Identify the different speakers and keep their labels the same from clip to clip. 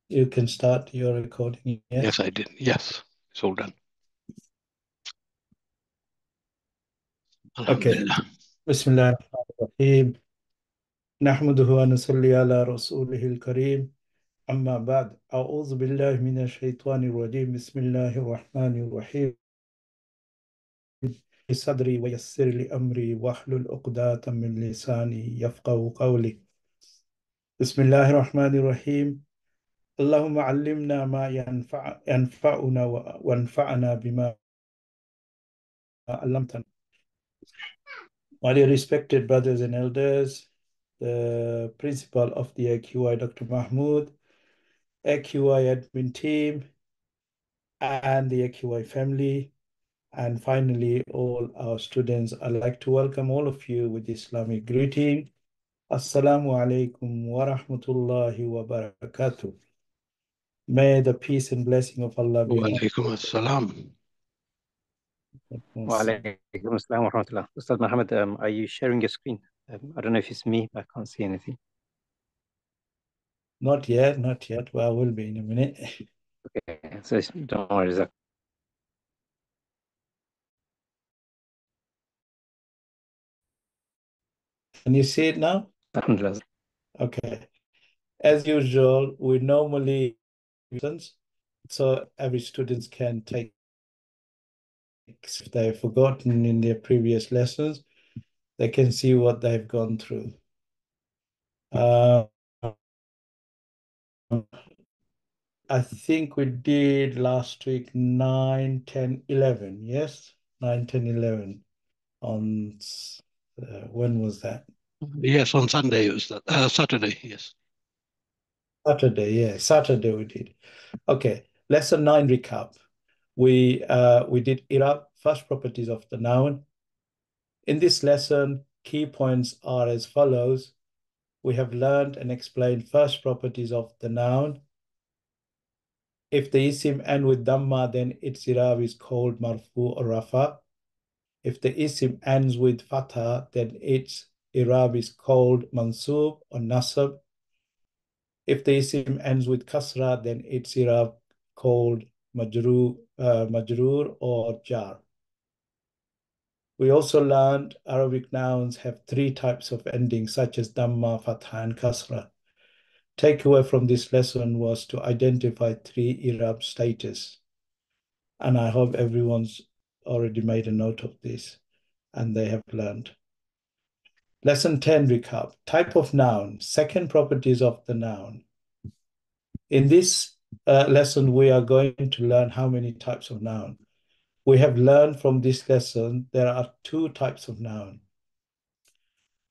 Speaker 1: You can start your recording, yes?
Speaker 2: Yes, I did. Yes, it's all done.
Speaker 1: Okay.
Speaker 2: Alhamdulillah.
Speaker 1: Bismillahirrahmanirrahim. Nahmaduhu wa nusalli ala rasulihil kareem. Amma ba'd. A'udhu billahi minash shaitanir rajim. Bismillahirrahmanirrahim. Sadri wa yassir li amri wahlul uqdatan min lisani yafqahu qawli. Bismillahirrahmanirrahim. Allahumma allimna ma yanfa'una wa wanfa'na bima allamtana. My dear respected brothers and elders, the principal of the AQI, Dr. Mahmood, AQI admin team, and the AQI family, and finally, all our students, I'd like to welcome all of you with Islamic greeting. Assalamu alaikum wa rahmatullahi wa barakatuh. May the peace and blessing of Allah be
Speaker 2: Wa
Speaker 1: upon
Speaker 2: alaikum assalam.
Speaker 1: us.
Speaker 3: Walaikum assalam wa rahmatullah. Ustad Muhammad, are you sharing your screen? I don't know if it's me, but I can't see anything.
Speaker 1: Not yet, not yet. Well, I will be in a minute.
Speaker 3: Okay, so don't worry, Zak.
Speaker 1: Can you see it now?
Speaker 3: Alhamdulillah.
Speaker 1: Okay. As usual, we normally so every student can take if they've forgotten in their previous lessons, they can see what they've gone through. I think we did last week 9, 10, 11. Yes, 9, 10, 11 on when was that?
Speaker 2: Yes, on Sunday it was that. Saturday, yes.
Speaker 1: Saturday, yeah, Saturday we did. Okay, lesson 9 recap. We did Iraq, first properties of the noun. In this lesson, key points are as follows. We have learned and explained first properties of the noun. If the isim end with dhamma, then its i'rab is called marfu or rafa. If the isim ends with fatha, then its i'rab is called mansub or nasab. If the isim ends with kasra, then its i'rab called majrur or jar. We also learned Arabic nouns have 3 types of endings, such as dhamma, fatha, and kasra. Takeaway from this lesson was to identify 3 i'rab status. And I hope everyone's already made a note of this and they have learned. Lesson 10 recap. Type of noun, second properties of the noun. In this lesson, we are going to learn how many types of noun. We have learned from this lesson there are 2 types of noun.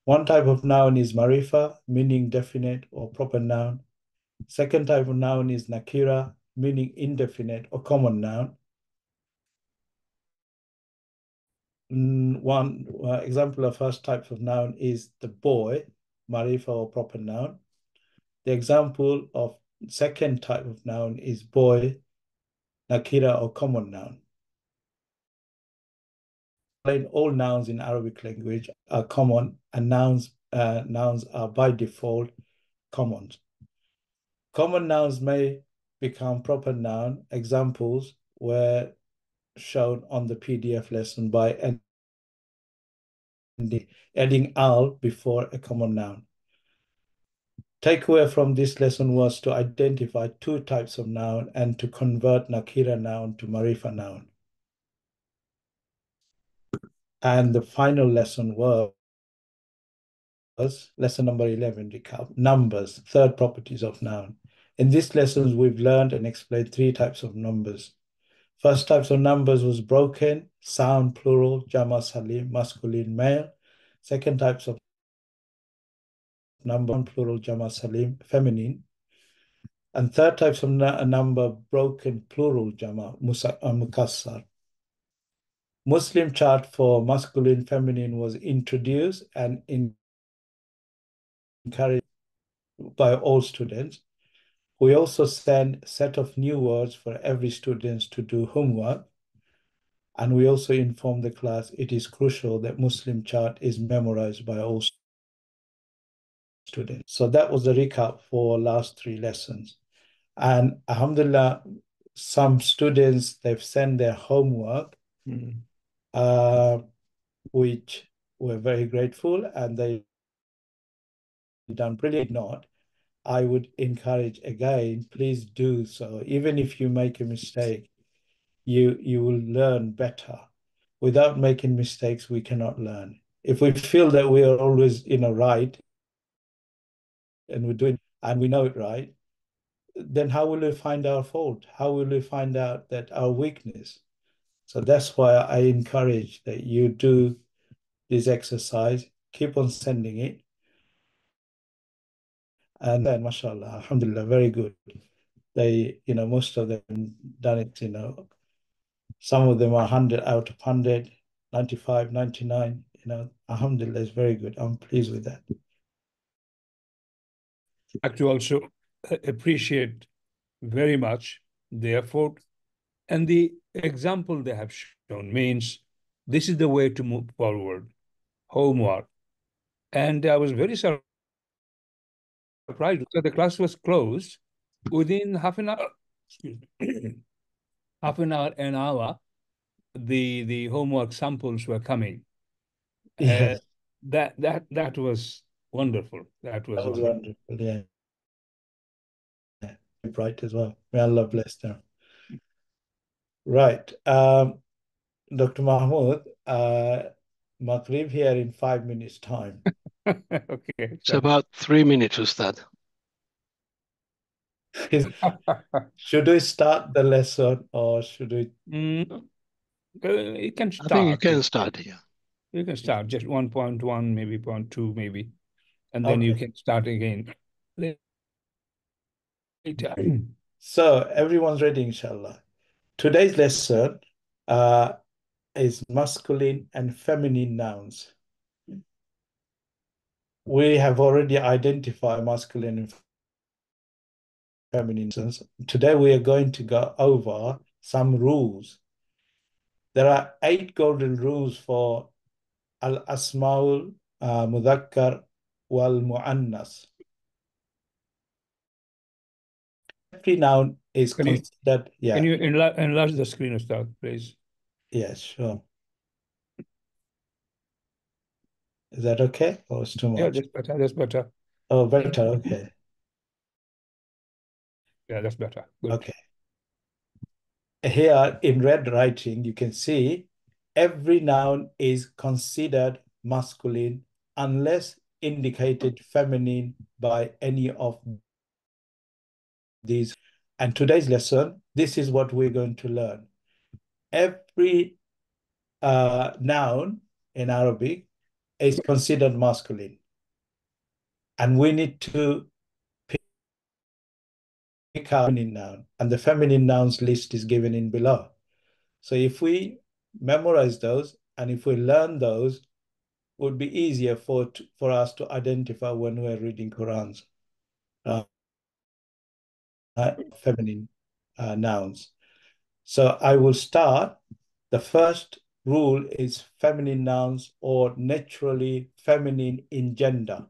Speaker 1: One type of noun is marifa, meaning definite or proper noun. Second type of noun is nakira, meaning indefinite or common noun. One example of first type of noun is the boy, marifa or proper noun. The example of second type of noun is boy, nakira or common noun. All nouns in Arabic language are common, and nouns are by default common. Common nouns may become proper noun. Examples were shown on the PDF lesson by adding al before a common noun. Takeaway from this lesson was to identify 2 types of noun and to convert nakira noun to marifa noun. And the final lesson was lesson number 11, recap, numbers, third properties of noun. In these lessons, we've learned and explained 3 types of numbers. First types of numbers was broken, sound, plural, jama salim, masculine, male. Second types of number, plural, jama salim, feminine. And third types of number, broken, plural, jama, mukassar. Muslim chart for masculine, feminine was introduced and encouraged by all students. We also send a set of new words for every student to do homework. And we also inform the class it is crucial that Muslim chart is memorized by all students. So that was the recap for last 3 lessons. And alhamdulillah, some students, they've sent their homework, which we're very grateful, and they done brilliant. Not, I would encourage again, please do so. Even if you make a mistake, you will learn better. Without making mistakes, we cannot learn. If we feel that we are always, right, and we're doing, and we know it right, then how will we find our fault? How will we find out that our weakness? So that's why I encourage that you do this exercise, keep on sending it. And then, mashallah, alhamdulillah, very good. They, most of them done it, some of them are 100 out of 100, 95, 99, alhamdulillah, is very good. I'm pleased with that.
Speaker 4: I have to also appreciate very much the effort and the example they have shown. Means this is the way to move forward. Homework. And I was very surprised that the class was closed within half an hour. Excuse me. Half an hour, the homework samples were coming.
Speaker 1: Yes.
Speaker 4: That was wonderful. That was
Speaker 1: wonderful. Yeah. Bright as well. May Allah bless them. Right. Dr. Mahmoud, Maghrib here in 5 minutes' time.
Speaker 4: Okay.
Speaker 2: It's about 3 minutes, Ustad.
Speaker 1: Should we start the lesson or should we?
Speaker 4: You can start.
Speaker 2: I think you can start here.
Speaker 4: You can start just 1.1, maybe 0.2, maybe. And then you can start again later.
Speaker 1: So everyone's ready, inshallah. Today's lesson is masculine and feminine nouns. We have already identified masculine and feminine nouns. Today we are going to go over some rules. There are 8 golden rules for al-asmaul mudhakkar wal muannas. Every noun is considered.
Speaker 4: Can you enlarge the screen, Ustad, please?
Speaker 1: Yes, sure. Is that okay? Or it's too much?
Speaker 4: Yeah, that's better. That's better.
Speaker 1: Oh, better. Okay.
Speaker 4: Yeah, that's better. Good.
Speaker 1: Okay. Here in red writing, you can see every noun is considered masculine unless indicated feminine by any of these. And today's lesson, this is what we're going to learn. Every noun in Arabic is considered masculine. And we need to pick out feminine noun. And the feminine nouns list is given in below. So if we memorize those and if we learn those, it would be easier for us to identify when we're reading Qurans. Feminine nouns. So I will start. The first rule is feminine nouns or naturally feminine in gender.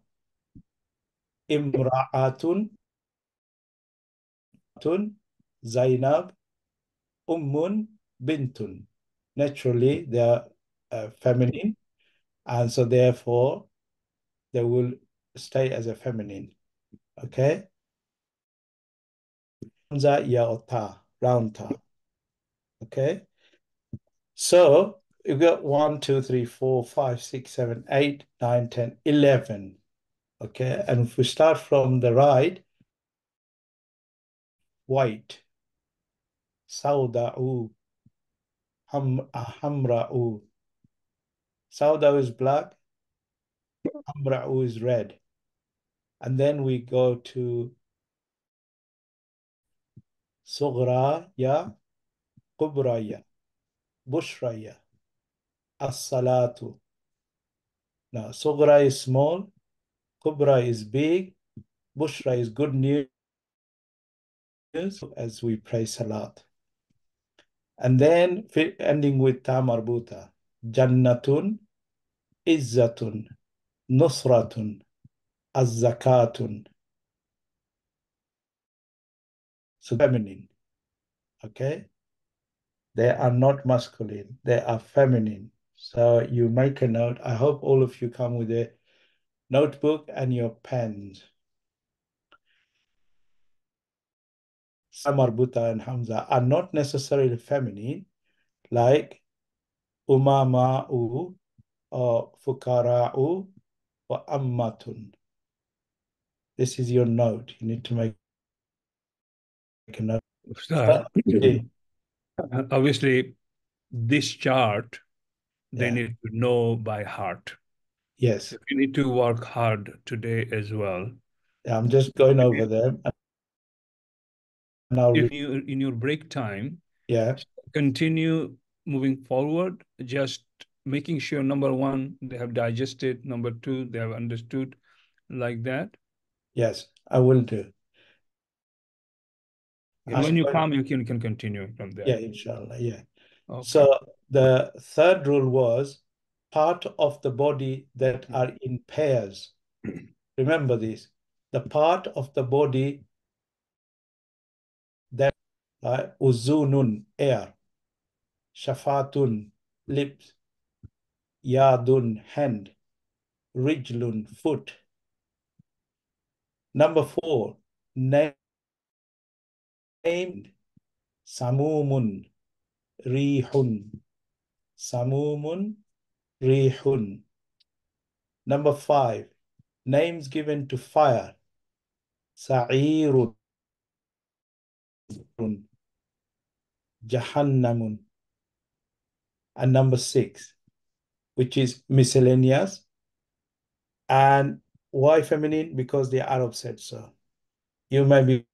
Speaker 1: Imra'atun, Zainab, Ummun, Bintun. Naturally, they are feminine, and so therefore they will stay as a feminine. Okay? Hamza, ya, or ta, round ta. Okay? So you've got 1, 2, 3, 4, 5, 6, 7, 8, 9, 10, 11. Okay? And if we start from the right, white, Sauda'u, Hamra'u. Sauda'u is black, Hamra'u is red. And then we go to Sughra-ya, Kubra-ya, Bushra-ya, As-salatu. Now, Sughra is small, Kubra is big, Bushra is good news as we pray Salat. And then ending with Ta marbuta, Jannatun, Izzatun, Nusratun, Az-zakatun. So feminine, okay? They are not masculine, they are feminine. So you make a note. I hope all of you come with a notebook and your pens. Samarbuta and Hamza are not necessarily feminine, like Umama'u or Fukara'u or Ammatun. This is your note. You need to make a note.
Speaker 4: Ustad,
Speaker 1: Yeah.
Speaker 4: obviously, this chart, they
Speaker 1: Yeah.
Speaker 4: need to know by heart.
Speaker 1: Yes.
Speaker 4: So you need to work hard today as well.
Speaker 1: Yeah, I'm just going over them. And I'll
Speaker 4: If you, in your break time,
Speaker 1: yeah.
Speaker 4: continue moving forward, just making sure, number one, they have digested, number two, they have understood, like that.
Speaker 1: Yes, I will do.
Speaker 4: And when you come, you can continue from there.
Speaker 1: Yeah, inshallah. Yeah.
Speaker 4: Okay.
Speaker 1: So the third rule was part of the body that are in pairs. Remember this. The part of the body that uzunun, air, shafatun, lips, yadun, hand, rijlun, foot. Number 4, named samumun, rihun, samumun, rihun. Number 5, names given to fire, sa'irun, jahannamun. And number 6, which is miscellaneous. And why feminine? Because the Arab said so. You may be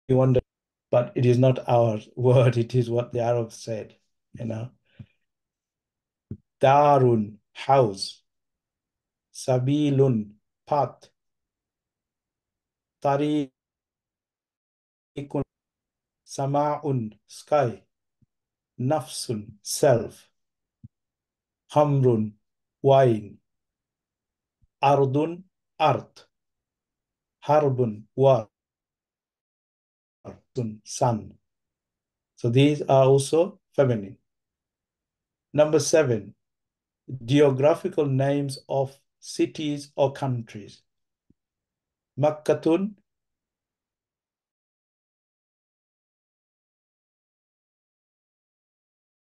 Speaker 1: wondering, but it is not our word. It is what the Arabs said, you know. Darun, house. Sabilun, path. Tariqun, sama'un, sky. Nafsun, self. Hamrun, wine. Ardun, art. Harbun, war. Sun. So these are also feminine. Number 7, geographical names of cities or countries. Makkatun,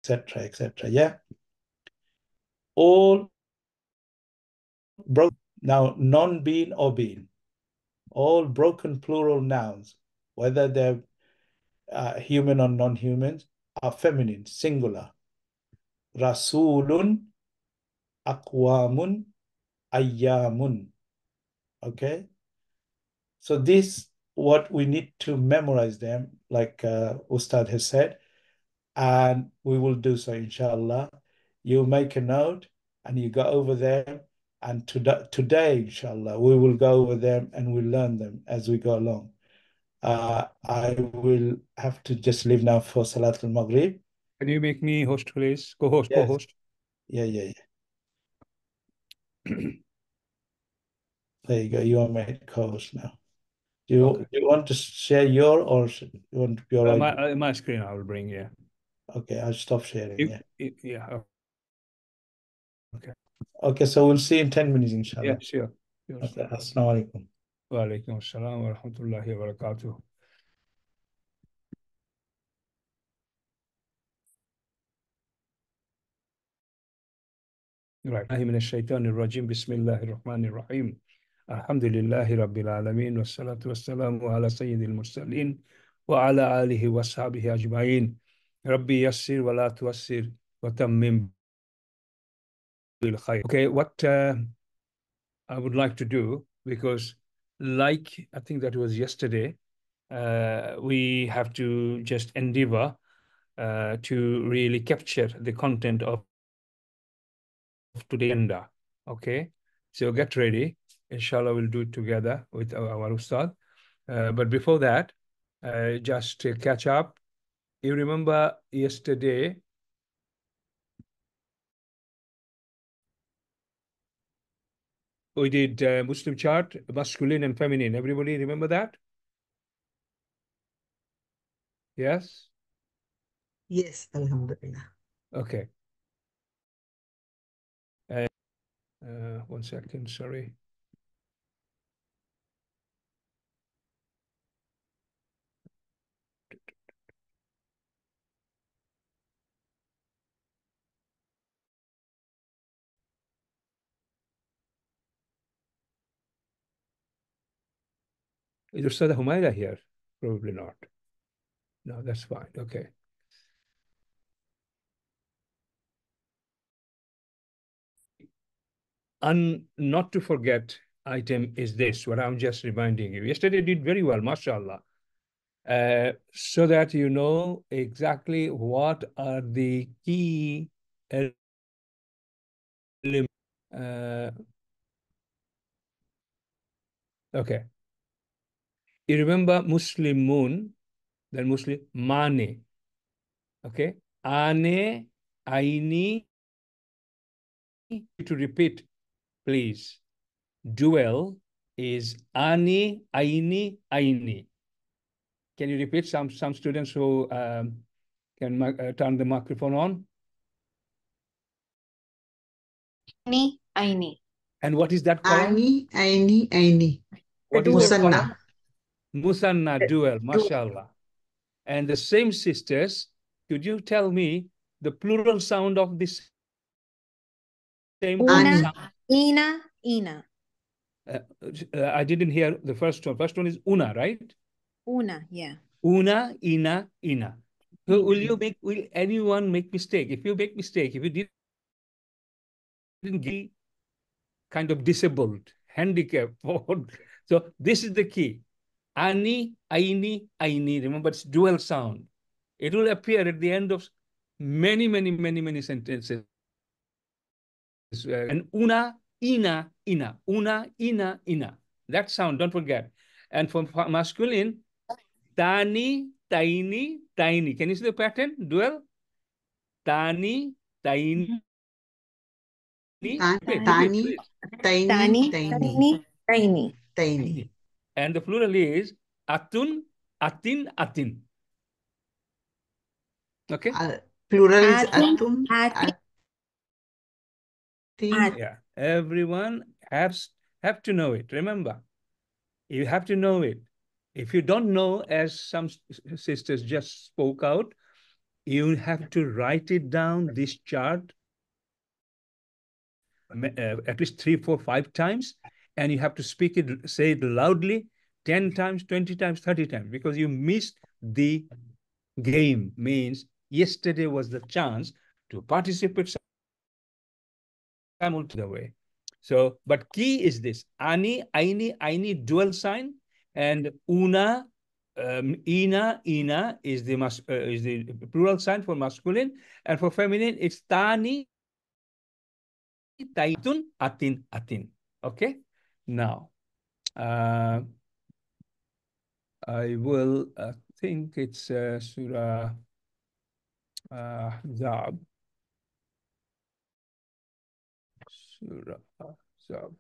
Speaker 1: etc., etc. Yeah. All broken, now non-being or being. All broken plural nouns, whether they're human or non-humans, are feminine, singular. Rasulun, aqwamun, ayyamun. Okay? So this, what we need to memorize them, like Ustad has said, and we will do so, inshallah. You make a note and you go over them, and today, inshallah, we will go over them and we'll learn them as we go along. I will have to just leave now for Salat al-Maghrib.
Speaker 4: Can you make me host, please? Co-host,
Speaker 1: Yes.
Speaker 4: co-host.
Speaker 1: Yeah. There you go. You are my co-host now. Do you want to share your, or you want your idea?
Speaker 4: My screen I will bring, yeah.
Speaker 1: Okay, I'll stop sharing.
Speaker 4: Yeah. Okay.
Speaker 1: Okay, so we'll see in 10 minutes, inshallah.
Speaker 4: Yeah, sure.
Speaker 1: Okay, assalamu alaikum.
Speaker 4: Wa alaikum assalam wa rahmatullahi wa barakatuh. Right. من الشيطان الرجيم بسم الله الرحمن الرحيم الحمد لله رب العالمين والصلاة والسلام على سيد المرسلين وعلى آله وصحبه أجمعين ربي يسر ولا تؤسر وتمم بالخير. Okay, what I would like to do, because like I think that was yesterday, we have to just endeavor to really capture the content of today agenda. Okay, so get ready. Inshallah, we'll do it together with our Ustad. But before that, just to catch up, you remember yesterday we did Muslim chart, masculine and feminine. Everybody remember that? Yes?
Speaker 5: Yes, Alhamdulillah.
Speaker 4: Okay. 1 second, sorry. Is Ustad Humaira here? Probably not. No, that's fine. Okay. And not to forget item is this, what I'm just reminding you. Yesterday did very well, mashallah. So that you know exactly what are the key elements. Okay. You remember Muslimun, then Muslim Mane. Okay. Ane, Aini. To repeat, please. Duel is Ani, Aini, Aini. Can you repeat? Some students who can turn the microphone on.
Speaker 6: Aini, Aini.
Speaker 4: And what is that column?
Speaker 5: Ani, Aini, Aini.
Speaker 4: What is that
Speaker 5: Musanna.
Speaker 4: column? Musanna, dual, mashallah. And the same sisters, could you tell me the plural sound of this same
Speaker 5: Ani.
Speaker 4: sound?
Speaker 6: Ina, Ina.
Speaker 4: I didn't hear the first one. First one is una, right?
Speaker 6: Una, yeah.
Speaker 4: Una, ina, ina. So will anyone make mistake? If you make mistake, if you didn't get kind of disabled, handicapped, so this is the key. Ani, aini, aini. Remember, it's dual sound. It will appear at the end of many sentences. And una, ina, ina. Una, ina, ina. That sound, don't forget. And for masculine, tani, tiny, tiny. Can you see the pattern? Dual. Tani, tiny.
Speaker 5: Tani,
Speaker 6: Tani,
Speaker 5: tiny,
Speaker 6: tiny, tiny.
Speaker 5: tiny.
Speaker 4: And the plural is atun, atin, atin. Okay?
Speaker 5: Plural is
Speaker 6: Atun,
Speaker 5: atun, atin.
Speaker 4: Yeah. Everyone have to know it. Remember, you have to know it. If you don't know, as some sisters just spoke out, you have to write it down, this chart, at least 3, 4, 5 times, and you have to speak it, say it loudly 10 times, 20 times, 30 times, because you missed the game. Means yesterday was the chance to participate the way. So, but key is this: ani, aini, dual sign, and una, ina, ina is the plural sign for masculine, and for feminine it's tani, taitun, atin, atin. Okay. Now, I will think it's Surah Zab. Surah Zab.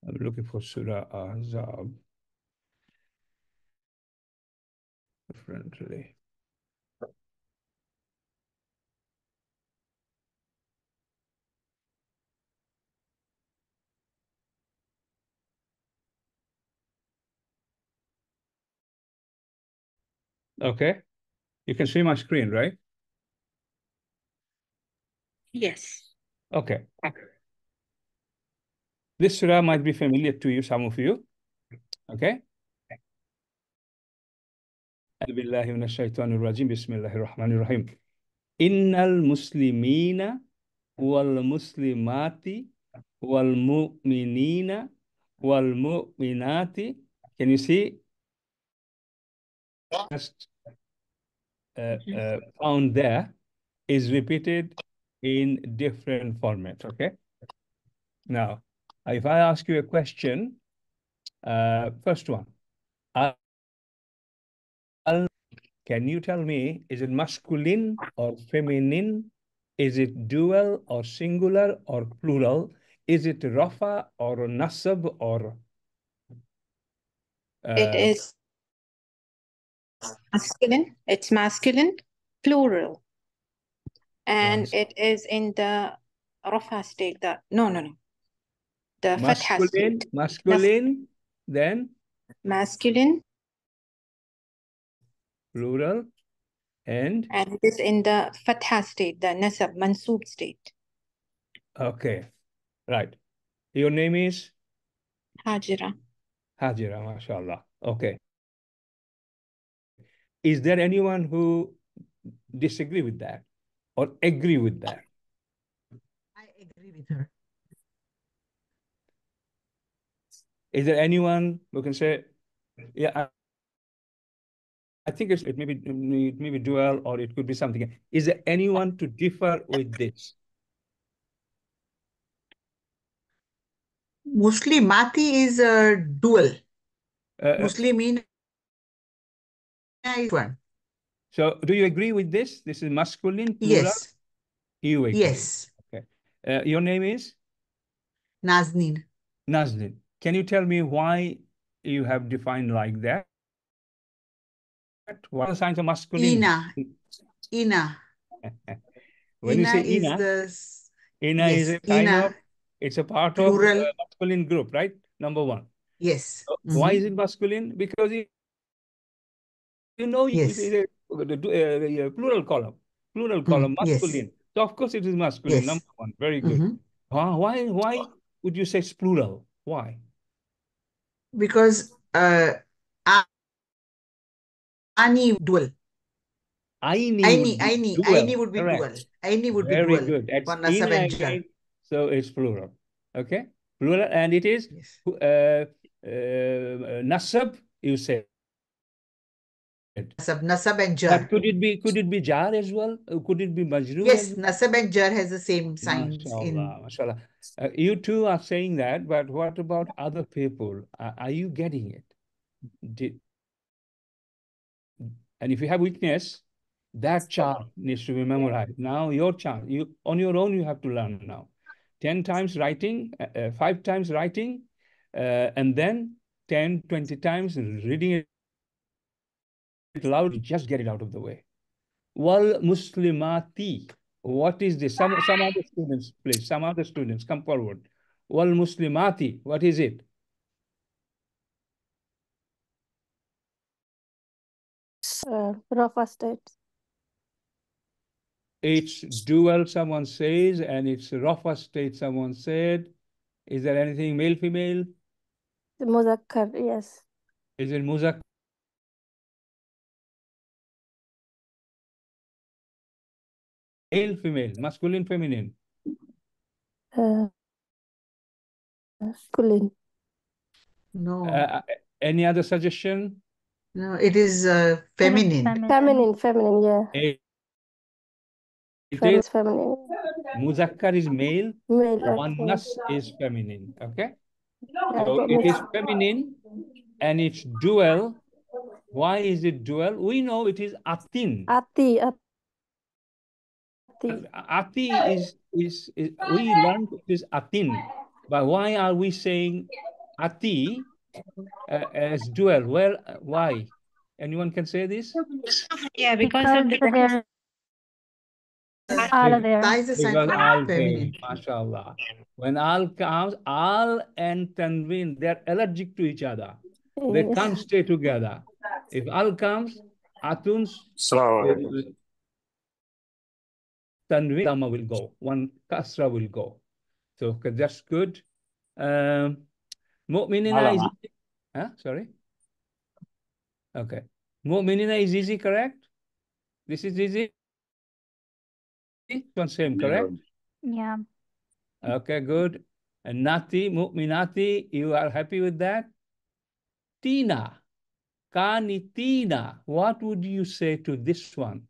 Speaker 4: I'm looking for Surah Azab. Differently. Okay. You can see my screen, right?
Speaker 6: Yes.
Speaker 4: Okay. This surah might be familiar to you, some of you. Okay. Billahi minash shaitanir rajim. Bismillahir rahmanir rahim. Innal muslimina wal muslimati wal mu'minina wal mu'minati. Can you see? Just found there is repeated in different formats. Okay. Now, if I ask you a question, first one, can you tell me, is it masculine or feminine? Is it dual or singular or plural? Is it rafa or nasab or?
Speaker 6: It is masculine. It's masculine, plural. And
Speaker 4: Yes.
Speaker 6: it is in the rafa state. No. The fatha
Speaker 4: Masculine,
Speaker 6: state.
Speaker 4: masculine, then
Speaker 6: Masculine.
Speaker 4: plural, and
Speaker 6: And it is in the fatha state, the nasab, mansoob state.
Speaker 4: okay, right. Your name is
Speaker 6: Hajira.
Speaker 4: Hajira, mashallah. Okay. Is there anyone who disagree with that or agree with that?
Speaker 5: I agree with her.
Speaker 4: Is there anyone who can say, yeah, I think it may be dual or it could be something. Is there anyone to differ with this?
Speaker 5: Muslimati is a dual.
Speaker 4: Uh,
Speaker 5: Muslimina is one.
Speaker 4: so do you agree with this? This is masculine, plural?
Speaker 5: Yes.
Speaker 4: You agree.
Speaker 5: Yes.
Speaker 4: Okay. Your name is?
Speaker 5: Nazneen.
Speaker 4: Nazlin. Can you tell me why you have defined like that? What are the signs of masculinity?
Speaker 5: Ina.
Speaker 4: When you
Speaker 5: Ina
Speaker 4: say
Speaker 5: is
Speaker 4: Ina,
Speaker 5: the
Speaker 4: Ina is a kind
Speaker 5: Ina,
Speaker 4: of, it's a part
Speaker 5: plural.
Speaker 4: of masculine group, right? Number one.
Speaker 5: Yes.
Speaker 4: So why is it masculine? Because you know it
Speaker 5: Yes.
Speaker 4: is a plural column,
Speaker 5: Yes.
Speaker 4: masculine. So of course it is masculine,
Speaker 5: Yes.
Speaker 4: number one. Very good. Why would you say it's plural? Why?
Speaker 5: Because Ani dual. Aini would be dual.
Speaker 4: Correct.
Speaker 5: Aini would be
Speaker 4: Very
Speaker 5: dual
Speaker 4: good. That's
Speaker 5: for nasab
Speaker 4: Ina
Speaker 5: and jar.
Speaker 4: again. So it's plural. Okay. Plural, and it is
Speaker 5: Yes.
Speaker 4: nasab, you said.
Speaker 5: Nasab and jar.
Speaker 4: But could it be jar as well? Could it be majroor
Speaker 5: Yes,
Speaker 4: as well?
Speaker 5: nasab and jar has the same signs
Speaker 4: Mashallah, mashallah. You two are saying that, but what about other people? Are you getting it? And if you have weakness, that chart needs to be memorized. Now your chart, you on your own, you have to learn now. 10 times writing, 5 times writing, and then 10, 20 times reading it loud, just get it out of the way. Wal Muslimati. What is this? Some other students, please. Some other students, come forward. Wal Muslimati. What is it?
Speaker 7: Rafa state.
Speaker 4: It's dual, someone says, and it's Rafa state, someone said. Is there anything male, female?
Speaker 7: The Muzakkar, yes.
Speaker 4: Is it Muzakkar? Male, female, masculine, feminine?
Speaker 7: Masculine.
Speaker 5: No.
Speaker 4: Any other suggestion?
Speaker 5: No, it is feminine.
Speaker 7: Feminine, yeah.
Speaker 4: It is
Speaker 7: feminine.
Speaker 4: Muzakkar is male,
Speaker 7: Male.
Speaker 4: Muannas is feminine. Okay?
Speaker 7: Yeah,
Speaker 4: So it is feminine and it's dual. Why is it dual? We know it is atin.
Speaker 7: Ati.
Speaker 4: Ati is we learned it is atin. But why are we saying ati as dual? Well, why? Anyone can say this?
Speaker 6: Yeah, because of the
Speaker 7: All there.
Speaker 5: Ta is a sign
Speaker 4: Because
Speaker 5: for
Speaker 4: al
Speaker 5: feminine.
Speaker 4: mashallah. When al comes, al and tanween, they're allergic to each other. They can't stay together. If al comes, Atun's tanween dhamma will go. One kasra will go. So that's good. Mu'minina is easy. Huh? Sorry. Okay. Mu'minina is easy, correct? This is easy. One same, correct?
Speaker 8: Yeah.
Speaker 4: Okay, good. And Nati, Mu'minati, you are happy with that? Tina, Kanitina. What would you say to this one?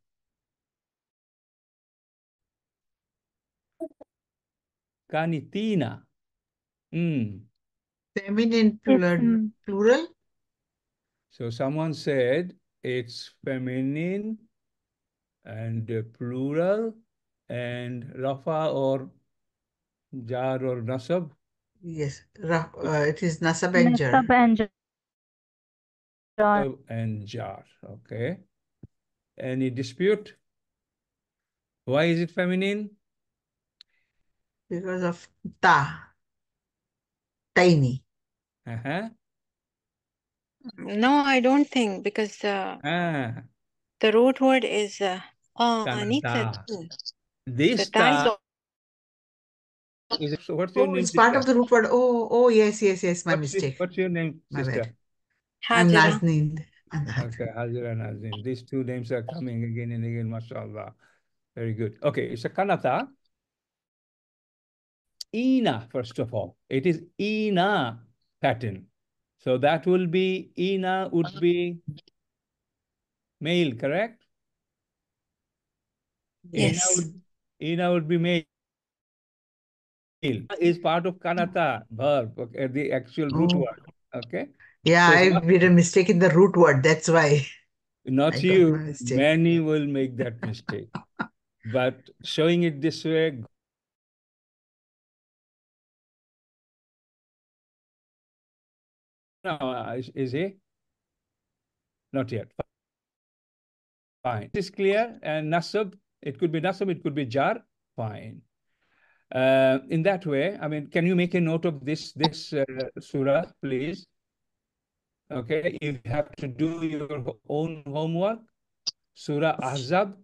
Speaker 4: Kanitina.
Speaker 5: Feminine plural?
Speaker 4: So someone said it's feminine and plural and Rafa or Jar or Nasab.
Speaker 5: Yes, it is Nasab and Jar.
Speaker 8: Nasab and Jar.
Speaker 4: Nasab and Jar. Okay. Any dispute? Why is it feminine?
Speaker 5: Because of ta, tiny.
Speaker 6: No, I don't think, because the root word is
Speaker 4: Kanata. This
Speaker 6: the ta
Speaker 4: ta is, so what's your
Speaker 5: Oh,
Speaker 4: name,
Speaker 5: it's part
Speaker 4: sister?
Speaker 5: of the root word. Oh, yes, my mistake.
Speaker 4: What's your name,
Speaker 5: My
Speaker 4: sister?
Speaker 5: bad. I'm Nazneen.
Speaker 4: Okay, Hazira Nazneen. These two names are coming again and again, mashallah. Very good. Okay, it's a kanata. Ina, first of all. It is Ina pattern. So that will be, Ina would be male, correct?
Speaker 5: Yes.
Speaker 4: Ina would be male. Is part of kanata, verb, okay, the actual root word. Okay.
Speaker 5: Yeah,
Speaker 4: So
Speaker 5: I made a mistake in the root word. That's why.
Speaker 4: Not you. Many will make that mistake. But showing it this way, no, is he? Not yet. Fine. This is clear. And nasab, it could be nasab, it could be jar. Fine. In that way, I mean, can you make a note of this surah, please? Okay, you have to do your own homework. Surah Ahzab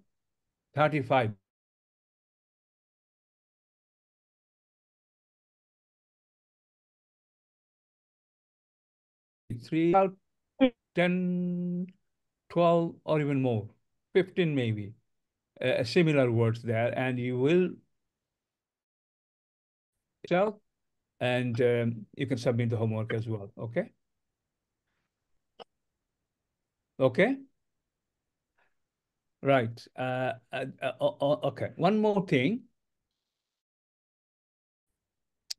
Speaker 4: 35. About 10, 12, or even more, 15 maybe, similar words there, and you will yourself, and you can submit the homework as well. Okay. Okay. Right. Okay. One more thing.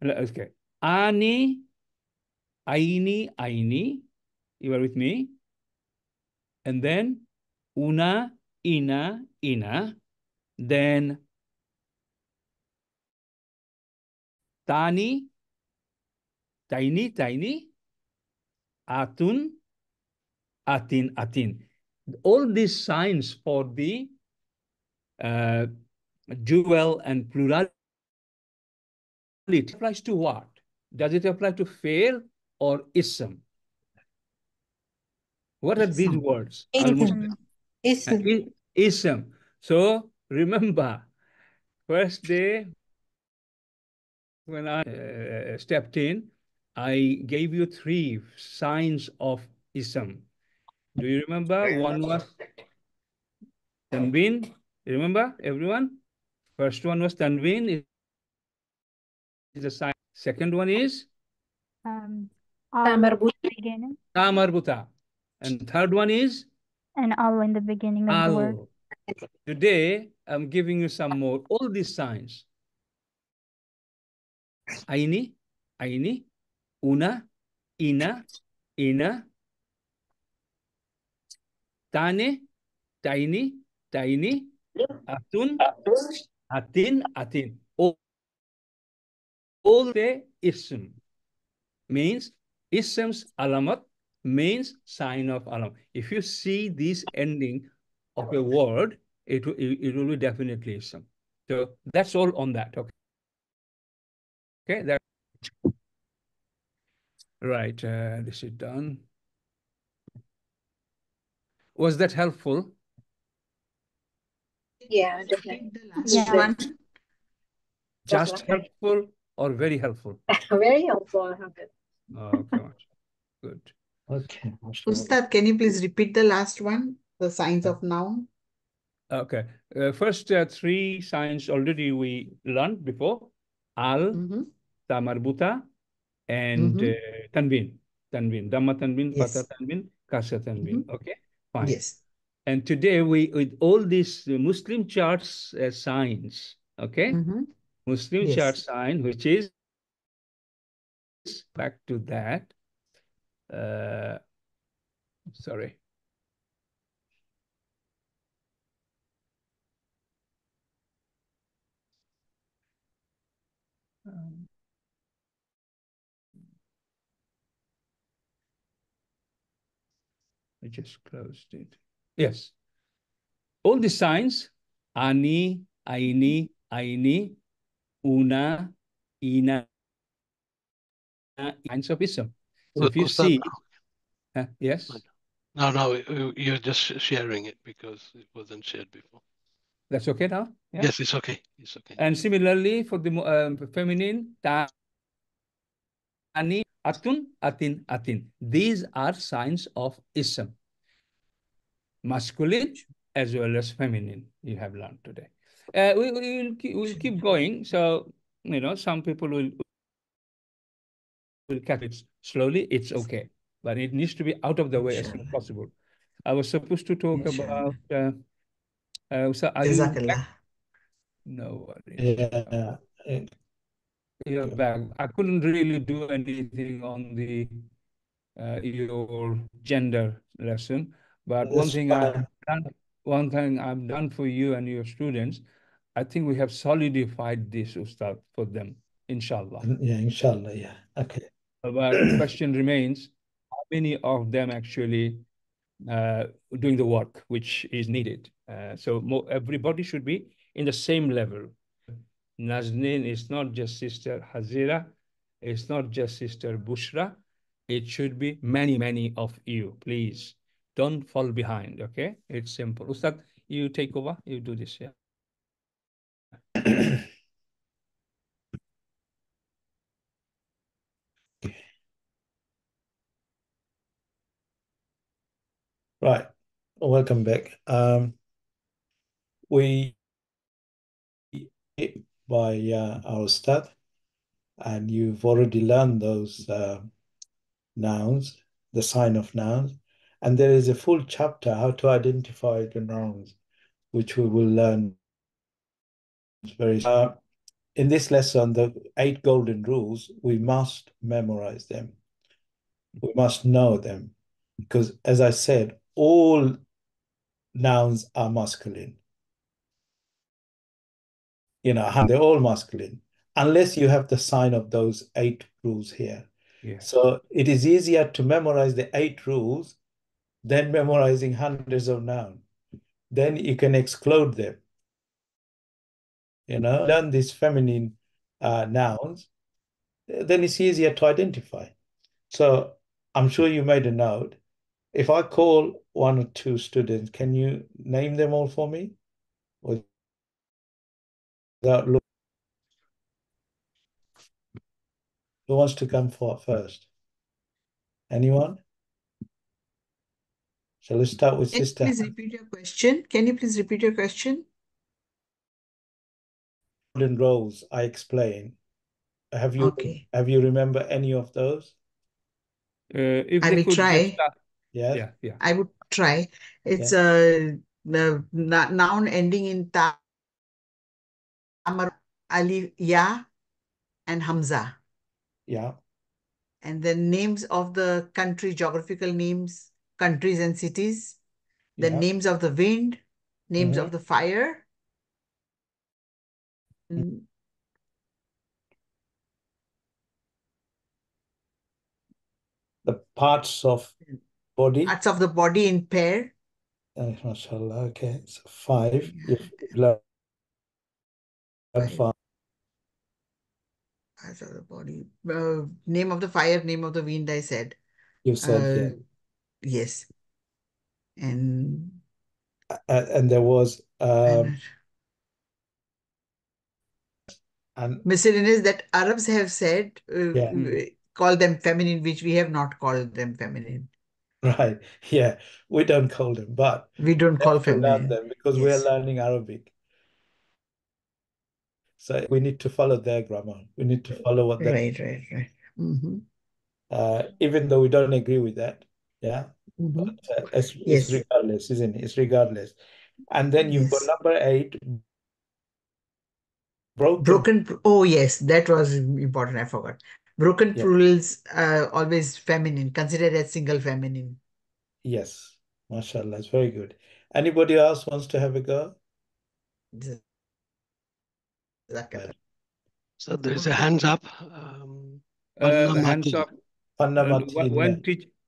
Speaker 4: Okay. Ani, aini. You are with me? And then una, ina. Then tani, tiny. Atun, atin. All these signs for the dual and plurality applies to what? Does it apply to fail or ism? What are these words? Ism. So remember, first day when I stepped in, I gave you 3 signs of ism. Do you remember? One was tanween. Remember, everyone? First one was tanween. Is a sign. Second one is
Speaker 8: beginning.
Speaker 4: Ta marbuta. And third one is
Speaker 8: And al in the beginning of the word.
Speaker 4: Today, I'm giving you some more. All these signs. Aini, una, ina, tane, tiny, atun, atin. All the ism means ism's alamat means sign of alam. If you see this ending of a word, it will be definitely ism. So that's all on that. Okay. Okay. That right. This is done. Was that helpful?
Speaker 6: Yeah, definitely.
Speaker 5: The last
Speaker 8: Yeah.
Speaker 5: one.
Speaker 4: Just helpful or very helpful?
Speaker 6: Very helpful.
Speaker 4: Okay, good.
Speaker 1: Okay.
Speaker 5: Ustad, can you please repeat the last one? The signs of noun.
Speaker 4: Okay. First three signs already we learned before. Al, Tamarbuta, and Tanwin. Tanwin. Dhamma Tanwin, Fatha Tanwin, Kasra Tanwin. Okay, fine.
Speaker 5: Yes.
Speaker 4: And today with all these Muslim charts signs, okay? Muslim chart sign, which is back to that. Sorry. I just closed it. Yes. All the signs, ani, aini, aini, una, ina, signs of ism. So if you see, yes.
Speaker 2: No, you're just sharing it because it wasn't shared before.
Speaker 4: That's okay now? Yeah?
Speaker 2: Yes, it's okay. It's okay.
Speaker 4: And similarly for the feminine, tani, atun, atin, atin. These are signs of ism. Masculine as well as feminine, you have learned today. We'll keep going. So, you know, some people will catch it slowly. It's okay. But it needs to be out of the way as soon as possible. I was supposed to talk about... so are you back? No worries.
Speaker 1: Yeah.
Speaker 4: You're back. I couldn't really do anything on the your gender lesson, but one thing I've done for you and your students, I think we have solidified this, Ustad, for them, inshallah.
Speaker 1: Yeah, inshallah, yeah. Okay.
Speaker 4: But question remains, how many of them actually doing the work which is needed? So everybody should be in the same level. Nazneen is not just Sister Hazira, it's not just Sister Bushra, it should be many, many of you. Please don't fall behind, okay? It's simple. Ustad, you take over, you do this, yeah.
Speaker 1: Right. Welcome back. We by our Ustad, and you've already learned those nouns, the sign of nouns, and there is a full chapter how to identify the nouns, which we will learn very soon. In this lesson, the 8 golden rules, we must memorize them. We must know them because, as I said, all nouns are masculine. You know, they're all masculine, unless you have the sign of those 8 rules here.
Speaker 4: Yes.
Speaker 1: So it is easier to memorize the 8 rules than memorizing hundreds of nouns. Then you can exclude them. You know, learn these feminine nouns, then it's easier to identify. So I'm sure you made a note. If I call 1 or 2 students, can you name them all for me? Without looking. Who wants to come first? Anyone? Shall we start with Sister?
Speaker 5: Please repeat your question. Can you please repeat your question?
Speaker 1: Golden roles I explained. Have you remember any of those?
Speaker 4: If
Speaker 5: I
Speaker 4: they
Speaker 5: will
Speaker 4: could
Speaker 5: try.
Speaker 4: just start.
Speaker 1: Yes.
Speaker 4: Yeah.
Speaker 5: I would try. It's a noun ending in ta, alif, ya, and hamza.
Speaker 1: Yeah.
Speaker 5: And then names of the country, geographical names, countries and cities, the names of the wind, names of the fire.
Speaker 1: The parts of body.
Speaker 5: Parts of the body in pair.
Speaker 1: MashaAllah. Okay. So 5. You've learned 5.
Speaker 5: Parts of the body. Name of the fire, name of the wind, I said.
Speaker 1: You said, yeah.
Speaker 5: Yes. And
Speaker 1: there was
Speaker 5: and miscellaneous that Arabs have said, call them feminine, which we have not called them feminine.
Speaker 1: Right. Yeah. We don't call them, but
Speaker 5: we don't call
Speaker 1: have to learn
Speaker 5: feminine.
Speaker 1: them because we are learning Arabic. So we need to follow their grammar. We need to follow what they
Speaker 5: Right. Mm-hmm.
Speaker 1: Even though we don't agree with that. Yeah.
Speaker 5: Mm-hmm.
Speaker 1: But it's regardless, isn't it? It's regardless. And then you've got number 8, broken.
Speaker 5: Oh, yes, that was important. I forgot. Broken plurals always feminine, considered as single feminine.
Speaker 1: Yes. MashaAllah, it's very good. Anybody else wants to have a go?
Speaker 2: So there's a hands up.
Speaker 4: Hands up.
Speaker 1: And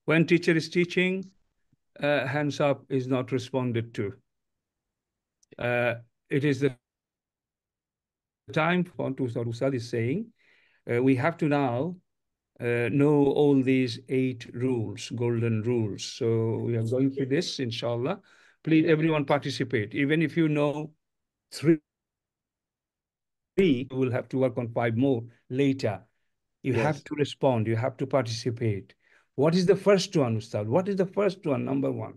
Speaker 4: when teacher is teaching, hands up is not responded to. It is the time for Ustad is saying, we have to now know all these 8 rules, golden rules. So we are going through this, inshallah. Please, everyone participate. Even if you know 3, you will have to work on 5 more later. You have to respond. You have to participate. What is the first one, Ustad? What is the first one, number 1?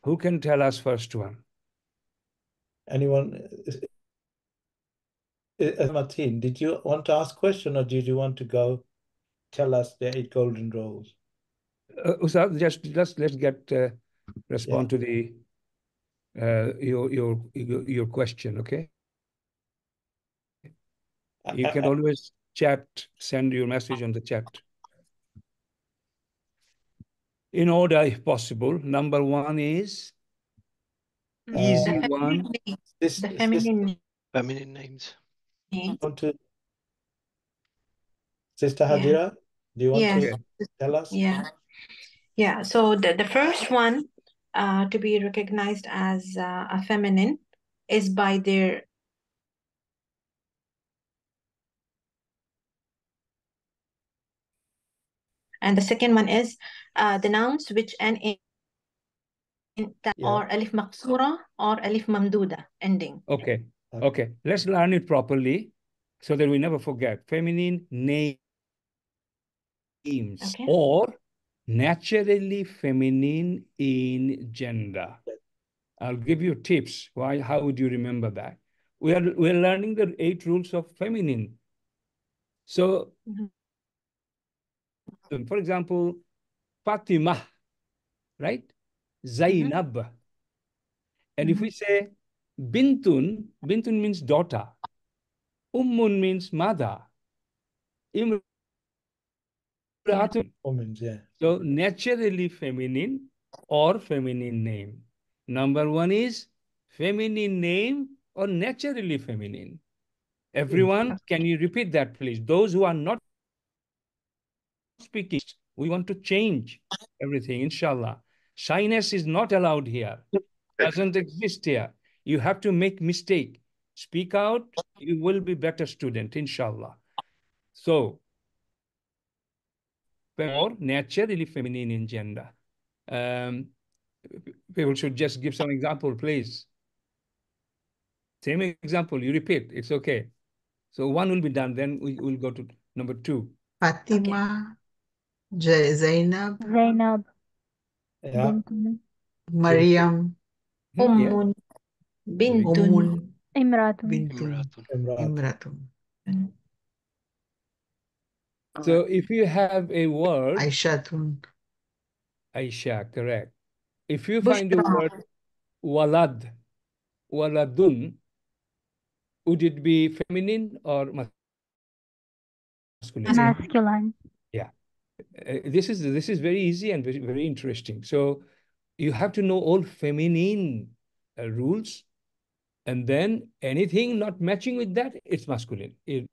Speaker 4: Who can tell us first one?
Speaker 1: Anyone? Martin, did you want to ask a question or did you want to go tell us the 8 golden rules?
Speaker 4: Ustad, let's get respond to the your question, okay? You can always chat, send your message on the chat. In order, if possible. Number 1 is easy one.
Speaker 6: The feminine
Speaker 2: names.
Speaker 1: Sister Hajira, do you want to tell us?
Speaker 6: Yeah. So the first one to be recognized as a feminine is by their and the second one is the nouns which end in or alif maqsura or alif mamduda ending.
Speaker 4: Okay. Let's learn it properly so that we never forget. Feminine names or naturally feminine in gender. I'll give you tips. How would you remember that? We're learning the 8 rules of feminine. So, for example, Fatima, right? Zainab. And if we say Bintun means daughter. Ummun means mother. Imratun. So naturally feminine or feminine name. Number 1 is feminine name or naturally feminine. Everyone, can you repeat that, please? Those who are not speaking, we want to change everything, inshallah. Shyness is not allowed here. Doesn't exist here. You have to make mistake. Speak out, you will be better student, inshallah. So, or naturally feminine in gender. People should just give some example, please. Same example, you repeat, it's okay. So 1 will be done, then we will go to number 2.
Speaker 5: Fatima, Zainab, Maryam,
Speaker 6: Ummun, Bintun,
Speaker 5: Imratun.
Speaker 4: So if you have a word,
Speaker 5: Aishatun.
Speaker 4: Aisha, correct. If you find the word walad, waladun, would it be feminine or masculine?
Speaker 8: Masculine.
Speaker 4: Yeah. This is very easy and very, very interesting. So you have to know all feminine rules, and then anything not matching with that, it's masculine. They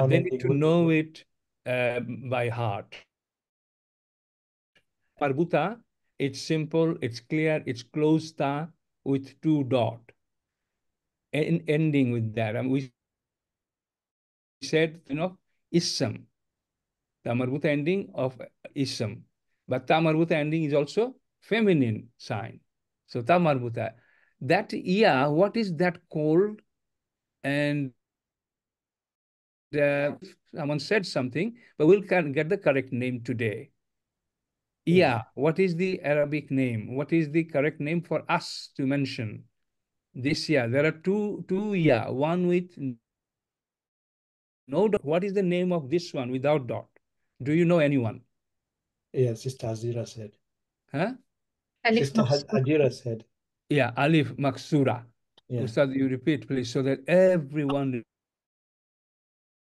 Speaker 4: need to know it by heart. Marbuta, it's simple, it's clear, it's closed ta with 2 dots. And ending with that. And we said, ism. Ta marbuta ending of ism. But ta marbuta ending is also feminine sign. So ta marbuta. That ya, what is that called? And someone said something, but we'll get the correct name today. Yeah, what is the Arabic name? What is the correct name for us to mention? This year, there are two yeah, one with no dot. What is the name of this one without dot? Do you know anyone?
Speaker 1: Yeah, Sister Hajira said.
Speaker 4: Huh?
Speaker 6: Alif
Speaker 1: Sister
Speaker 6: Maksura.
Speaker 1: Hajira said.
Speaker 4: Yeah, Alif Maksura.
Speaker 1: Yeah.
Speaker 4: Ustad, you repeat, please, so that everyone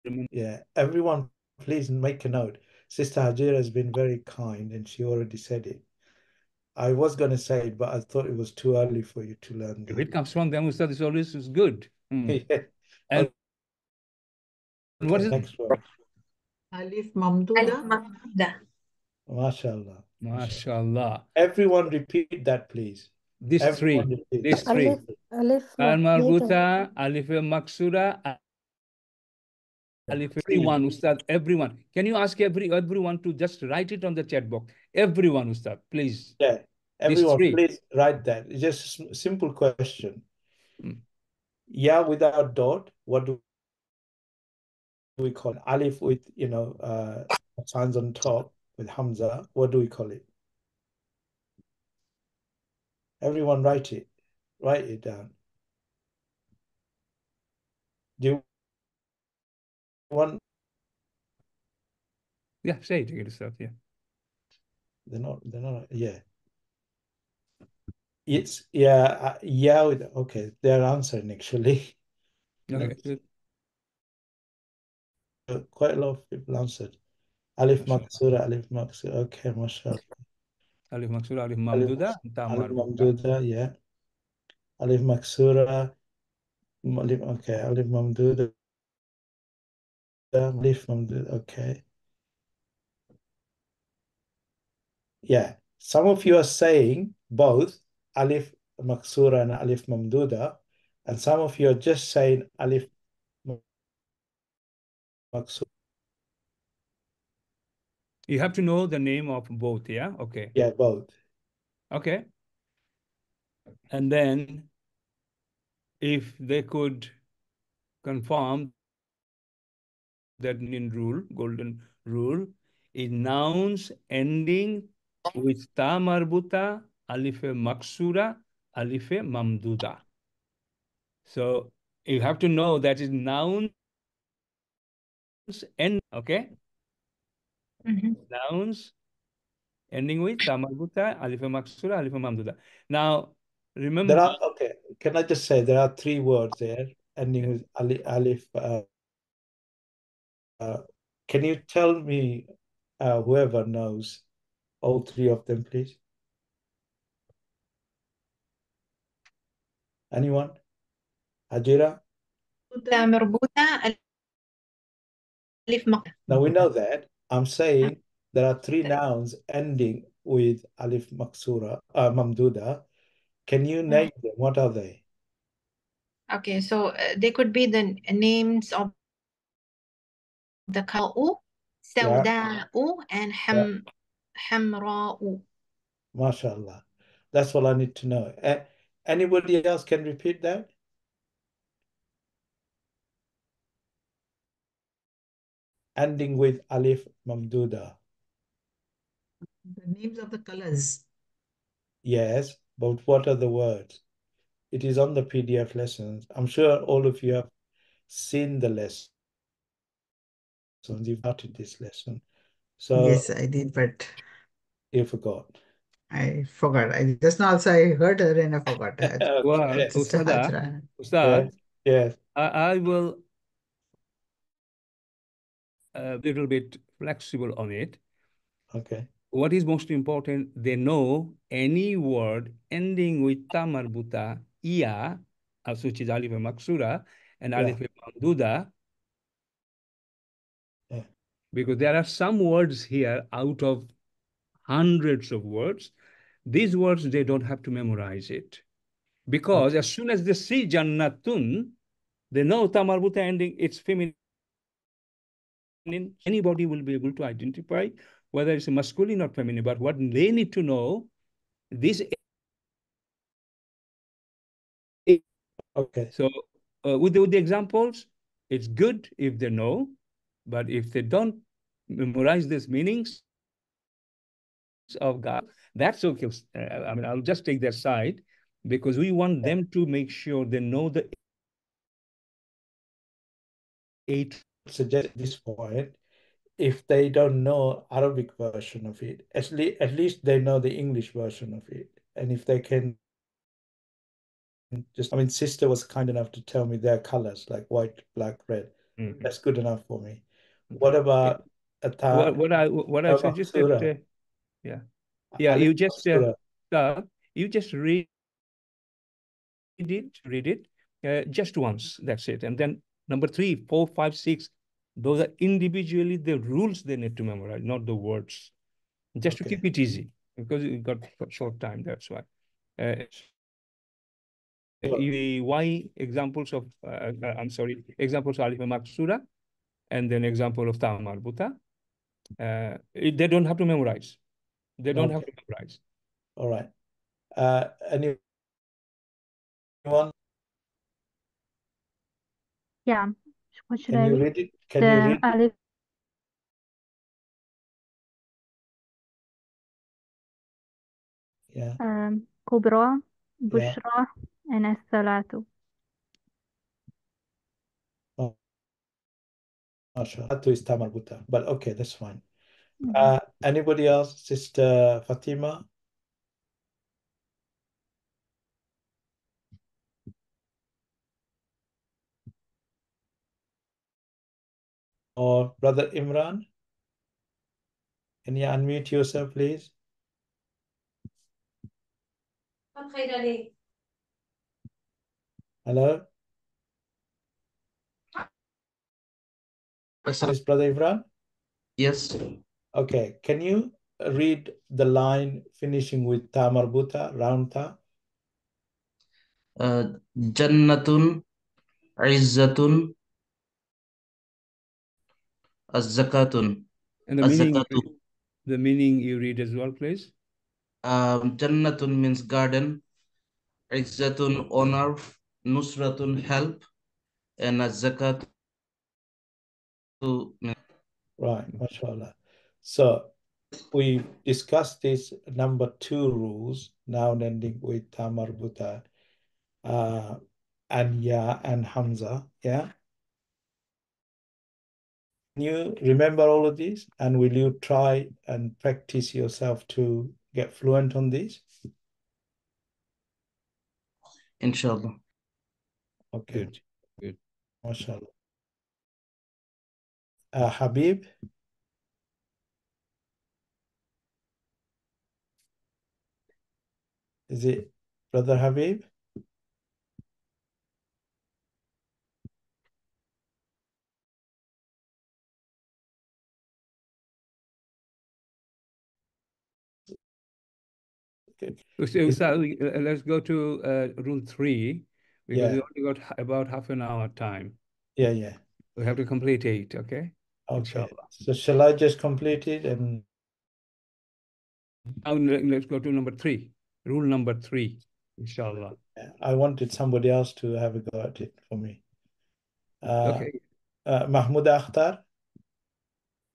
Speaker 4: remembers.
Speaker 1: Yeah, everyone, please make a note. Sister Hajira has been very kind and she already said it. I was going to say it, but I thought it was too early for you to learn
Speaker 4: If
Speaker 1: the.
Speaker 4: it comes from them, Ustad, it's always good.
Speaker 1: Yeah.
Speaker 4: And
Speaker 1: Okay,
Speaker 4: what is
Speaker 1: next one?
Speaker 5: Alif
Speaker 6: Alif
Speaker 5: Mamduda.
Speaker 6: Mamduda.
Speaker 1: MashaAllah.
Speaker 4: MashaAllah.
Speaker 1: Everyone repeat that, please.
Speaker 4: These
Speaker 1: Everyone
Speaker 4: three.
Speaker 1: repeat.
Speaker 4: These three.
Speaker 7: Alif
Speaker 4: Al
Speaker 7: Mamduda.
Speaker 4: Marbuta, Alif Maksura, Alif. Everyone, Ustad, everyone. Can you ask everyone to just write it on the chat box? Everyone, Ustad, please.
Speaker 1: Yeah,
Speaker 4: These
Speaker 1: everyone,
Speaker 4: three.
Speaker 1: please write that. It's just a simple question.
Speaker 4: Mm.
Speaker 1: Yeah, without dot, what do we call it? Alif with, signs on top with Hamza, what do we call it? Everyone write it. Write it down. Do you want?
Speaker 4: Yeah, say it again, Ustad. Yeah.
Speaker 1: They're not, yeah. It's, yeah, okay, they're answering actually.
Speaker 4: Okay.
Speaker 1: Quite a lot of people answered. Alif
Speaker 4: Mashallah.
Speaker 1: Maksura, Alif Maksura. Okay, mashallah.
Speaker 4: Alif Maksura, Alif
Speaker 1: Alif
Speaker 4: Mamduda, Ta
Speaker 1: Alif
Speaker 4: Marbuta.
Speaker 1: Mamduda, yeah. Alif Maksura, okay, Alif Mamduda, Alif Mamduda, okay. Yeah, some of you are saying both Alif Maksura and Alif Mamduda, and some of you are just saying Alif Maksura.
Speaker 4: You have to know the name of both, yeah? Okay.
Speaker 1: Yeah, both.
Speaker 4: Okay. And then if they could confirm that golden rule, is nouns ending with ta marbuta, alif maksura, alif mamduda. So you have to know that is nouns end, okay? Nouns ending with ta marbuta, alif maksura, alif mamduda. Now, remember.
Speaker 1: Okay, can I just say there are three words there ending with Alif. Can you tell me, whoever knows, all three of them, please? Anyone? Hajira?
Speaker 6: Ta marbuta, alif maqta.
Speaker 1: Now we know that. I'm saying there are three nouns ending with Alif Maksura, Mamduda. Can you name them? What are they?
Speaker 6: Okay, so they could be the names of the Ka'u, Sawda'u, and Hamra'u.
Speaker 1: MashaAllah. That's all I need to know. Anybody else can repeat that? Ending with Alif Mamduda.
Speaker 5: The names of the colors.
Speaker 1: Yes, but what are the words? It is on the PDF lessons. I'm sure all of you have seen the lessons. You've started this lesson. So
Speaker 5: Yes, I did, but
Speaker 1: you forgot.
Speaker 5: I forgot. Just now also I heard her and I forgot.
Speaker 4: Well,
Speaker 5: Sister Hajra.
Speaker 4: Ustad,
Speaker 1: Yes.
Speaker 4: I will a little bit flexible on it.
Speaker 1: Okay.
Speaker 4: What is most important, they know any word ending with ta marbuta, iya, which is alif maksura, and alif mamduda, because there are some words here out of hundreds of words. These words, they don't have to memorize it. Because as soon as they see jannatun, they know ta marbuta ending, it's feminine anybody will be able to identify whether it's a masculine or feminine. But what they need to know, this.
Speaker 1: Okay.
Speaker 4: So with the examples, it's good if they know, but if they don't memorize these meanings of God, that's okay. I mean, I'll just take their side because we want them to make sure they know the eight.
Speaker 1: Suggest at this point, if they don't know Arabic version of it, at least they know the English version of it. And if they can just, I mean, sister was kind enough to tell me their colors, like white, black, red. That's good enough for me. What about
Speaker 4: What I suggest that you just read it just once. That's it. And then number 3, 4, 5, 6, those are individually the rules they need to memorize, not the words. Just to keep it easy, because you got short time. That's why. Why examples of examples of alif maksura, and then example of ta marbuta. They don't have to memorize. They don't have to memorize.
Speaker 1: All right. Anyone?
Speaker 8: Yeah. What should
Speaker 1: Can
Speaker 8: I
Speaker 1: you
Speaker 8: read?
Speaker 1: read it? Can you read it?
Speaker 8: Alif.
Speaker 1: Yeah.
Speaker 8: Kubra,
Speaker 1: Yeah.
Speaker 8: Bushra, and As-Salatu.
Speaker 1: Oh, not sure. That is Tamarbuta, but okay, that's fine. Anybody else? Sister Fatima? Or Brother Imran? Can you unmute yourself, please? Hello? Yes, Brother Imran?
Speaker 9: Yes.
Speaker 1: Okay, can you read the line finishing with ta marbuta, round ta?
Speaker 9: Jannatun, Izzatun, Az-Zakatun.
Speaker 4: And the meaning you read as well, please.
Speaker 9: Jannatun means garden, Izzatun honor, Nusratun help, and Az-Zakatu.
Speaker 1: Right, mashallah. So we discussed this number 2 rules, noun ending with ta marbuta, and ya and hamza. Yeah. Can you remember all of these? And will you try and practice yourself to get fluent on these?
Speaker 9: Inshallah.
Speaker 1: Okay.
Speaker 4: Good.
Speaker 1: MashaAllah. Habib? Is it Brother Habib?
Speaker 4: So let's go to rule 3, because we only got about half an hour time.
Speaker 1: Yeah.
Speaker 4: We have to complete 8, okay?
Speaker 1: Okay.
Speaker 4: Inshallah.
Speaker 1: So shall I just complete it and
Speaker 4: now let's go to number 3. Rule number 3, inshallah.
Speaker 1: I wanted somebody else to have a go at it for me.
Speaker 4: Okay.
Speaker 1: Mahmoud Akhtar?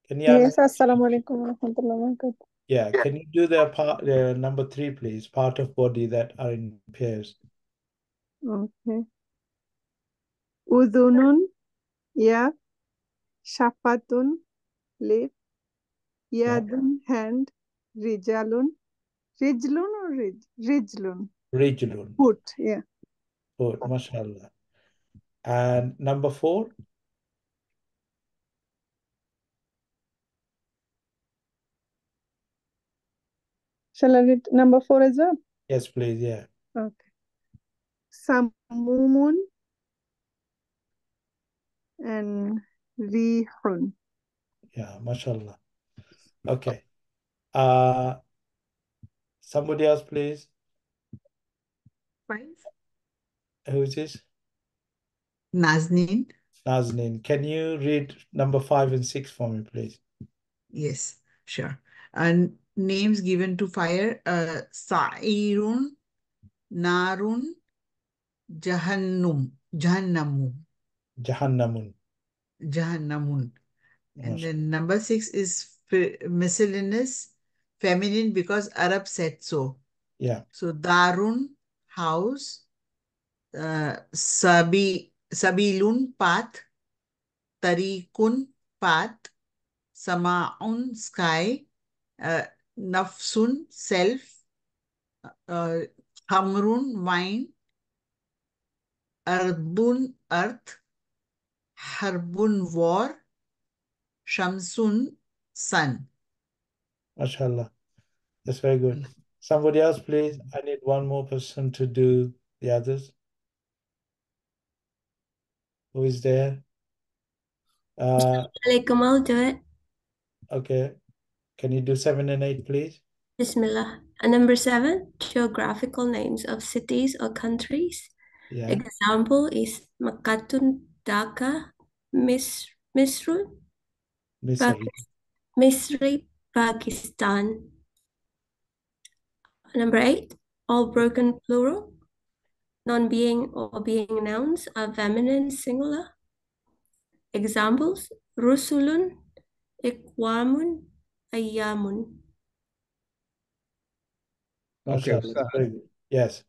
Speaker 1: Can you
Speaker 7: Yes, assalamu alaikum wa rahmatullahi wa barakatuh.
Speaker 1: Yeah, can you do the number 3, please? Part of body that are in pairs.
Speaker 7: Okay. Udhunun, yeah. Shafatun, lip. Yadun, hand. Rijalun. Rijlun or Rijlun?
Speaker 1: Rijlun.
Speaker 7: Foot, yeah.
Speaker 1: Foot, mashallah. And number 4?
Speaker 7: Shall I read number 4 as well?
Speaker 1: Yes, please, yeah.
Speaker 7: Okay. Samumun and Rihun.
Speaker 1: Yeah, mashallah. Okay. Somebody else, please.
Speaker 5: 5.
Speaker 1: Who is this?
Speaker 5: Nazneen.
Speaker 1: Nazneen. Can you read number 5 and 6 for me, please?
Speaker 5: Yes, sure. And names given to fire, Sa'irun, Narun, Jahannamun.
Speaker 1: Jahannamun.
Speaker 5: And then number 6 is miscellaneous, feminine, because Arab said so.
Speaker 1: Yeah.
Speaker 5: So Darun, house, Sabilun, path, Tariqun, path, Sama'un, sky, Nafsun, self, Hamrun, wine, Ardun, earth, Harbun, war, Shamsun, sun.
Speaker 1: MashaAllah. That's very good. Somebody else, please. I need one more person to do the others. Who is there?
Speaker 10: I'll do it.
Speaker 1: Okay. Can you do 7 and 8, please?
Speaker 10: Bismillah. And number 7, geographical names of cities or countries.
Speaker 1: Yeah.
Speaker 10: Example is Makkatun, Dhaka, Misri, Pakistan. Number 8, all broken plural. Non-being or being nouns are feminine singular. Examples, Rusulun, Iqwamun, Ayyamun.
Speaker 4: Okay,
Speaker 1: MashaAllah. Yes.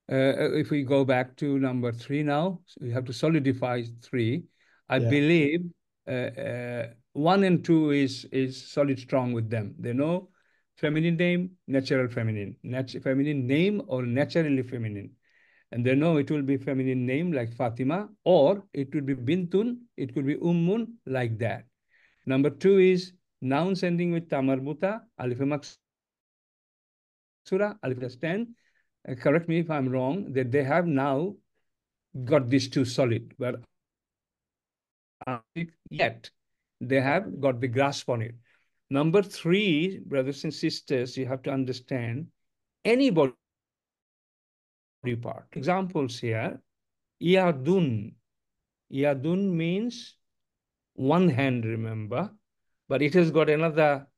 Speaker 4: If we go back to number 3 now, so we have to solidify 3. I believe 1 and 2 is solid strong with them. They know feminine name, natural feminine, feminine name or naturally feminine. And they know it will be feminine name like Fatima, or it will be Bintun, it could be Ummun, like that. Number 2 is nouns ending with tamarbuta, alif maksura, alif stand. Correct me if I'm wrong, that they have now got these 2 solid, but yet they have got the grasp on it. Number 3, brothers and sisters, you have to understand any body part. Examples here, Yadun. Yadun means one hand, remember, but it has got another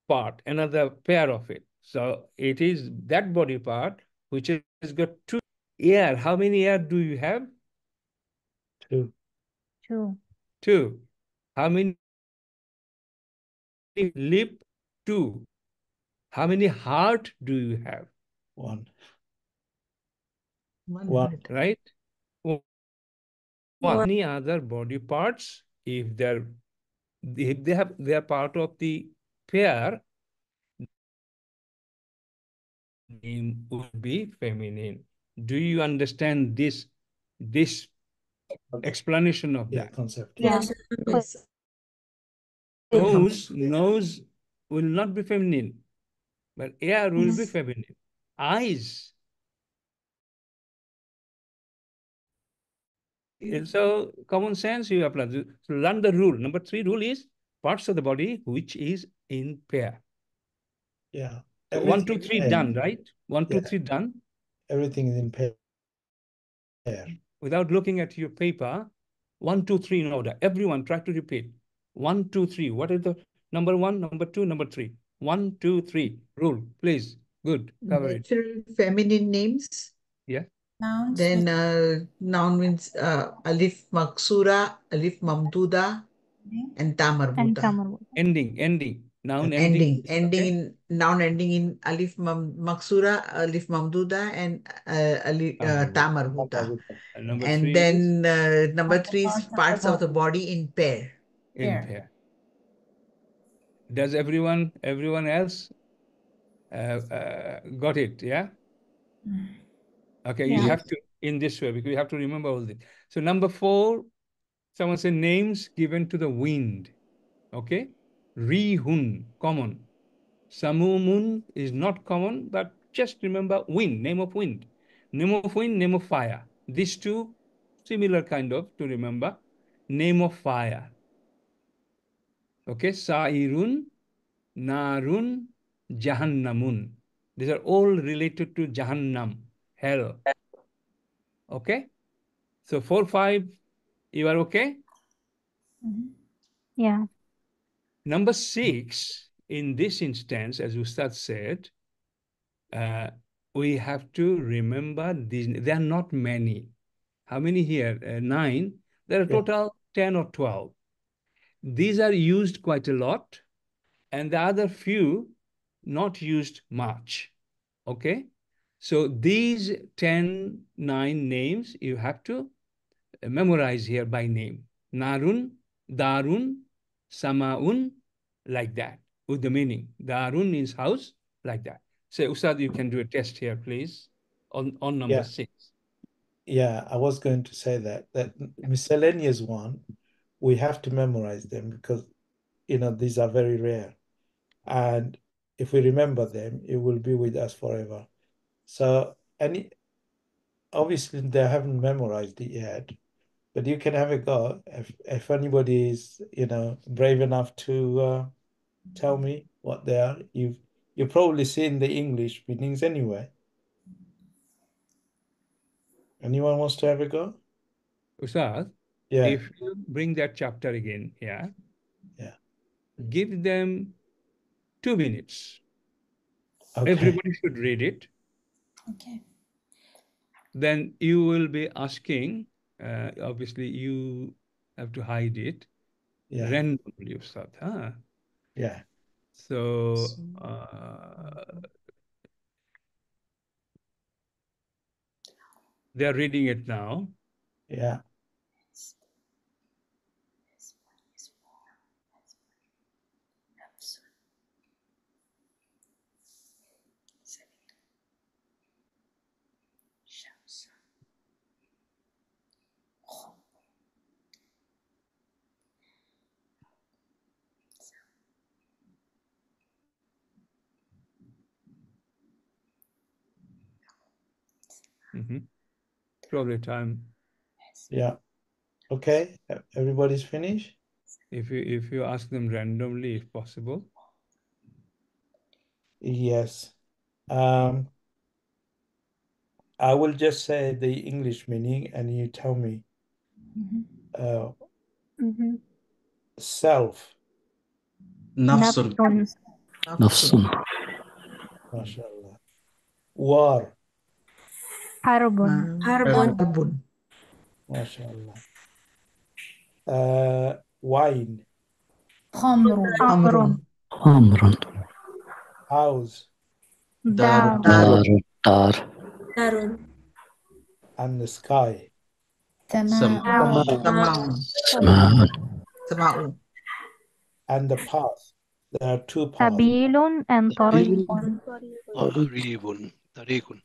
Speaker 4: part, another pair of it. So it is that body part which has got 2 ear. How many ear do you have?
Speaker 1: 2.
Speaker 4: 2. How many lip? 2. How many heart do you have?
Speaker 1: 1.
Speaker 4: Right? Any other body parts, if they are part of the pair, name would be feminine. Do you understand this explanation of that
Speaker 1: concept?
Speaker 10: Yes.
Speaker 4: Nose will not be feminine, but ear will be feminine. Eyes. So common sense you apply. So learn the rule. Number 3 rule is parts of the body which is in pair.
Speaker 1: Yeah.
Speaker 4: So 1, 2, 3 done, right? 1, 2, 3 done.
Speaker 1: Everything is in pair.
Speaker 4: Without looking at your paper, 1, 2, 3 in order. Everyone try to repeat. 1, 2, 3. What is the number 1, number 2, number 3? 1, 2, 3. Rule, please. Good. Cover it.
Speaker 5: Natural feminine names.
Speaker 4: Yeah.
Speaker 10: Nouns.
Speaker 5: Then noun means alif maksura, alif mamduda, and ta marbuta.
Speaker 4: Ending. Noun
Speaker 5: Ending in noun ending in alif maksura, alif mamduda, and ta marbuta. And then number 3 is parts of the body in pair.
Speaker 4: In pair. Does everyone else got it? Yeah. Okay, you have to in this way because you have to remember all this. So number 4, someone said names given to the wind. Okay, Rihun, common. Samumun is not common, but just remember wind, name of wind. Name of wind, name of fire. These 2 similar kind of to remember. Name of fire. Okay, Sa'irun, Narun, Jahannamun. These are all related to Jahannam, hell. Okay, so 4, 5, You are okay?
Speaker 8: Yeah.
Speaker 4: Number 6, in this instance, as Ustad said, we have to remember these. There are not many. How many here? 9. There are total 10 or 12. These are used quite a lot, and the other few not used much. Okay? So these 10, 9 names you have to memorize here by name. Narun, Darun, Samaun, like that, with the meaning. Darun means house, like that. So, Ustad, you can do a test here, please, on number 6.
Speaker 1: Yeah, I was going to say that miscellaneous one, we have to memorize them because, these are very rare. And if we remember them, it will be with us forever. So, obviously they haven't memorized it yet, but you can have a go. If anybody is, brave enough to tell me what they are, you've probably seen the English meanings anyway. Anyone wants to have a go?
Speaker 4: Ustad,
Speaker 1: Yeah.
Speaker 4: if you bring that chapter again here, give them 2 minutes.
Speaker 1: Okay.
Speaker 4: Everybody should read it.
Speaker 11: Okay.
Speaker 4: Then you will be asking, obviously you have to hide it randomly, Ustad. Huh?
Speaker 1: Yeah.
Speaker 4: So, they are reading it now.
Speaker 1: Yeah.
Speaker 4: Probably time.
Speaker 1: Yeah. Okay. Everybody's finished?
Speaker 4: If you ask them randomly, if possible.
Speaker 1: Yes. I will just say the English meaning and you tell me. Self.
Speaker 9: Nafsun.
Speaker 11: Nafsun.
Speaker 1: MashaAllah. War.
Speaker 8: Harbun.
Speaker 10: Harbun.
Speaker 1: MashaAllah. Wine.
Speaker 11: Khamrun.
Speaker 8: Amrun.
Speaker 1: House.
Speaker 8: Dar.
Speaker 10: Darun.
Speaker 1: And the sky.
Speaker 11: Sama'un.
Speaker 5: Sama'u.
Speaker 1: And the path. There are 2 paths.
Speaker 8: Sabilun and Tariqun.
Speaker 2: Taribun. Tarikun.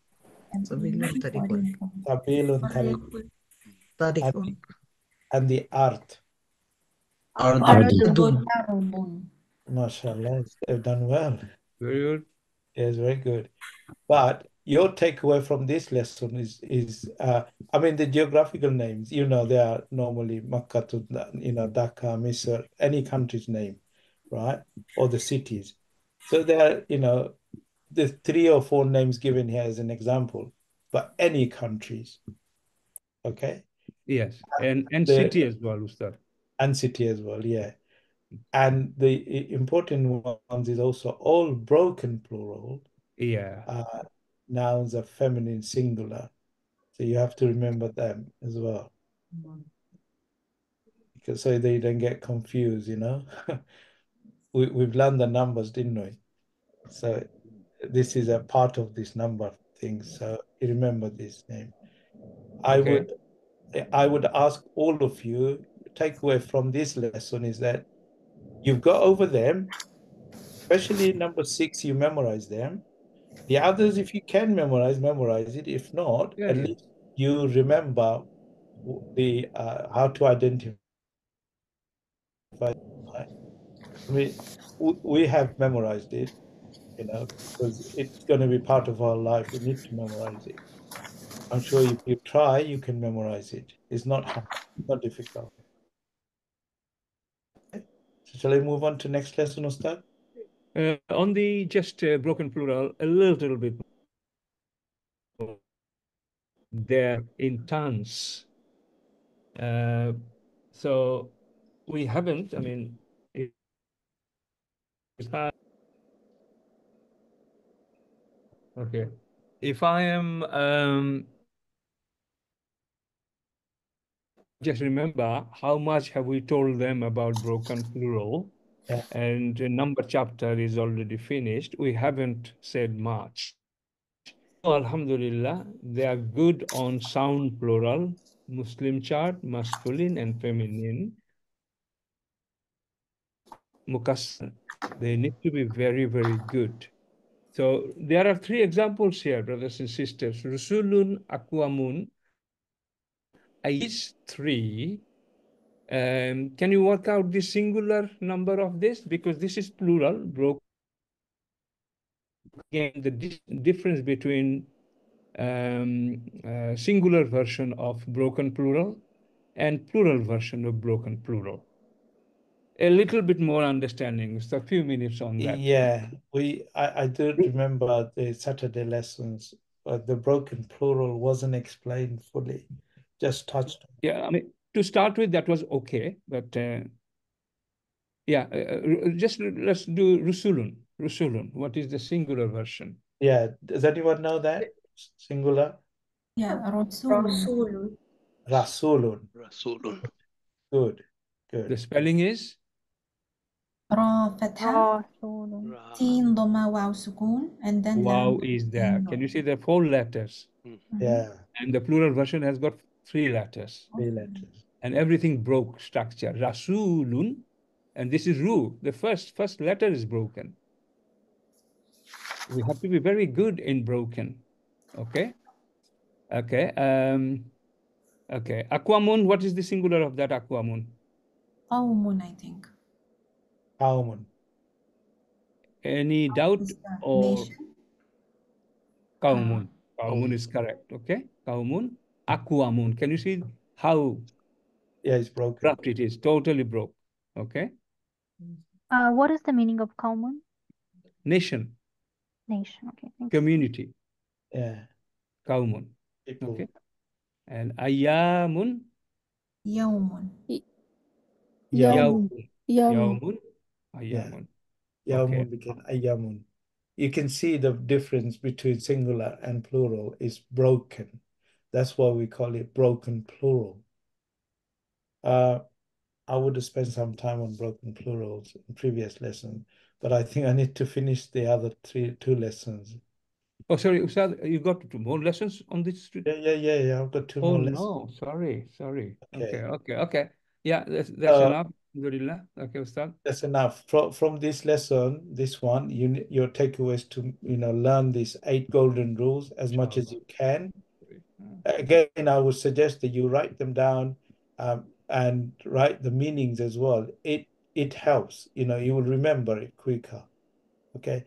Speaker 5: Sabilun tariqun.
Speaker 1: Sabilun
Speaker 5: Tariqun.
Speaker 1: and the art.
Speaker 5: Ardun.
Speaker 1: MashaAllah, they've done well.
Speaker 4: Very good.
Speaker 1: Yes, very good. But your takeaway from this lesson is the geographical names, they are normally Makkah to, Dhaka, Misr, any country's name, right? Or the cities. So there are, the 3 or 4 names given here as an example, but any countries. Okay?
Speaker 4: Yes, and city as well, Ustad.
Speaker 1: And city as well, yeah. And the important ones is also all broken plural.
Speaker 4: Yeah.
Speaker 1: Nouns are feminine singular. So you have to remember them as well. Because so they don't get confused, We've learned the numbers, didn't we? So this is a part of this number thing. So you remember this name.
Speaker 4: Okay.
Speaker 1: I would ask all of you, takeaway from this lesson is that you've got over them, especially number 6, you memorize them. The others, if you can memorize it. If not, at least you remember the how to identify. We have memorized it, because it's going to be part of our life. We need to memorize it. I'm sure if you try, you can memorize it. It's not hard, not difficult. Okay. So shall I move on to next lesson, Ustad?
Speaker 4: On the just broken plural, a little bit there in tons. So we haven't, I mean, okay. If I am, just remember how much have we told them about broken plural, and the number chapter is already finished. We haven't said much. Alhamdulillah, they are good on sound plural, Muslim chart, masculine and feminine. Mukassar. They need to be very, very good. So there are 3 examples here, brothers and sisters. Rusulun, Akwamun. Is 3. Can you work out the singular number of this? Because this is plural, broken. Again, the difference between singular version of broken plural and plural version of broken plural. A little bit more understanding. Just a few minutes on that.
Speaker 1: Yeah, I do remember the Saturday lessons, but the broken plural wasn't explained fully, just touched on.
Speaker 4: Yeah, I mean, to start with, that was okay, but yeah, just let's do Rusulun. Rusulun. What is the singular version?
Speaker 1: Yeah, does anyone know that? Singular?
Speaker 11: Yeah, رسول.
Speaker 1: Rasulun.
Speaker 2: Rasulun.
Speaker 1: Good, good.
Speaker 4: The spelling is?
Speaker 11: را فتحة
Speaker 8: رسول.
Speaker 11: سين ضمة واو سكون and then
Speaker 4: Wow
Speaker 11: لام
Speaker 4: is there. Can you see the 4 letters?
Speaker 1: Yeah,
Speaker 4: And the plural version has got 3 letters.
Speaker 1: 3 letters.
Speaker 4: And everything broke structure. Rasulun. And this is Ru. The first letter is broken. We have to be very good in broken. Okay? Okay. Okay. Aquamun, what is the singular of that aquamun?
Speaker 11: قوم I think.
Speaker 1: Qawmun.
Speaker 4: Any doubt
Speaker 11: Is the
Speaker 4: or
Speaker 11: nation?
Speaker 4: Qawmun? Qawmun is correct. Okay. Qawmun. Aquamun. Can you see how
Speaker 1: Yeah, it's broken.
Speaker 4: abrupt it is? Totally broke. Okay.
Speaker 8: What is the meaning of common?
Speaker 4: Nation.
Speaker 8: Nation. Okay, thanks.
Speaker 4: Community.
Speaker 1: Yeah,
Speaker 4: Qawmun.
Speaker 1: people.
Speaker 4: Okay. And ayamun.
Speaker 11: يوم.
Speaker 4: Yawmun.
Speaker 7: يوم.
Speaker 4: Yawmun.
Speaker 1: Yeah.
Speaker 4: Ayamun.
Speaker 1: Yawmun
Speaker 4: Okay.
Speaker 1: became ayyamun. You can see the difference between singular and plural is broken. That's why we call it broken plural. I would have spent some time on broken plurals in previous lessons, but I think I need to finish the other 2 lessons.
Speaker 4: Oh, sorry, Ustad, you got 2 more lessons on this?
Speaker 1: Yeah. I've got 2
Speaker 4: Oh,
Speaker 1: more lessons.
Speaker 4: no, sorry.
Speaker 1: Okay.
Speaker 4: Okay. Yeah, that's enough. Alhamdulillah. Okay, Ustad.
Speaker 1: That's enough. From this lesson, this one, your takeaway is to learn these 8 golden rules as much as you can. Again, I would suggest that you write them down and write the meanings as well. It helps. You will remember it quicker. Okay.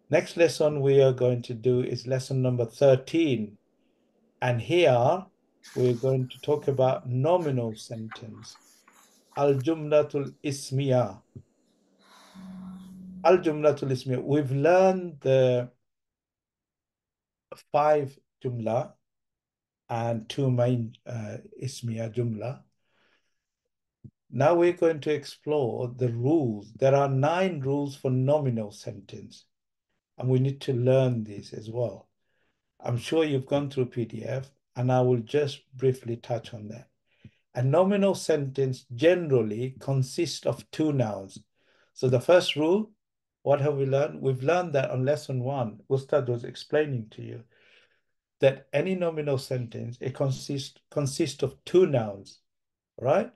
Speaker 1: Next lesson we are going to do is lesson number 13. And here we're going to talk about nominal sentence. Al-Jumlatul Ismiya. Al-Jumlatul Ismiya. We've learned the 5 jumla and 2 main Ismiya jumla. Now we're going to explore the rules. There are 9 rules for nominal sentence, and we need to learn these as well. I'm sure you've gone through PDF, and I will just briefly touch on that. A nominal sentence generally consists of 2 nouns. So the first rule, what have we learned? We've learned that on lesson 1, Ustad was explaining to you that any nominal sentence, it consists of 2 nouns, right?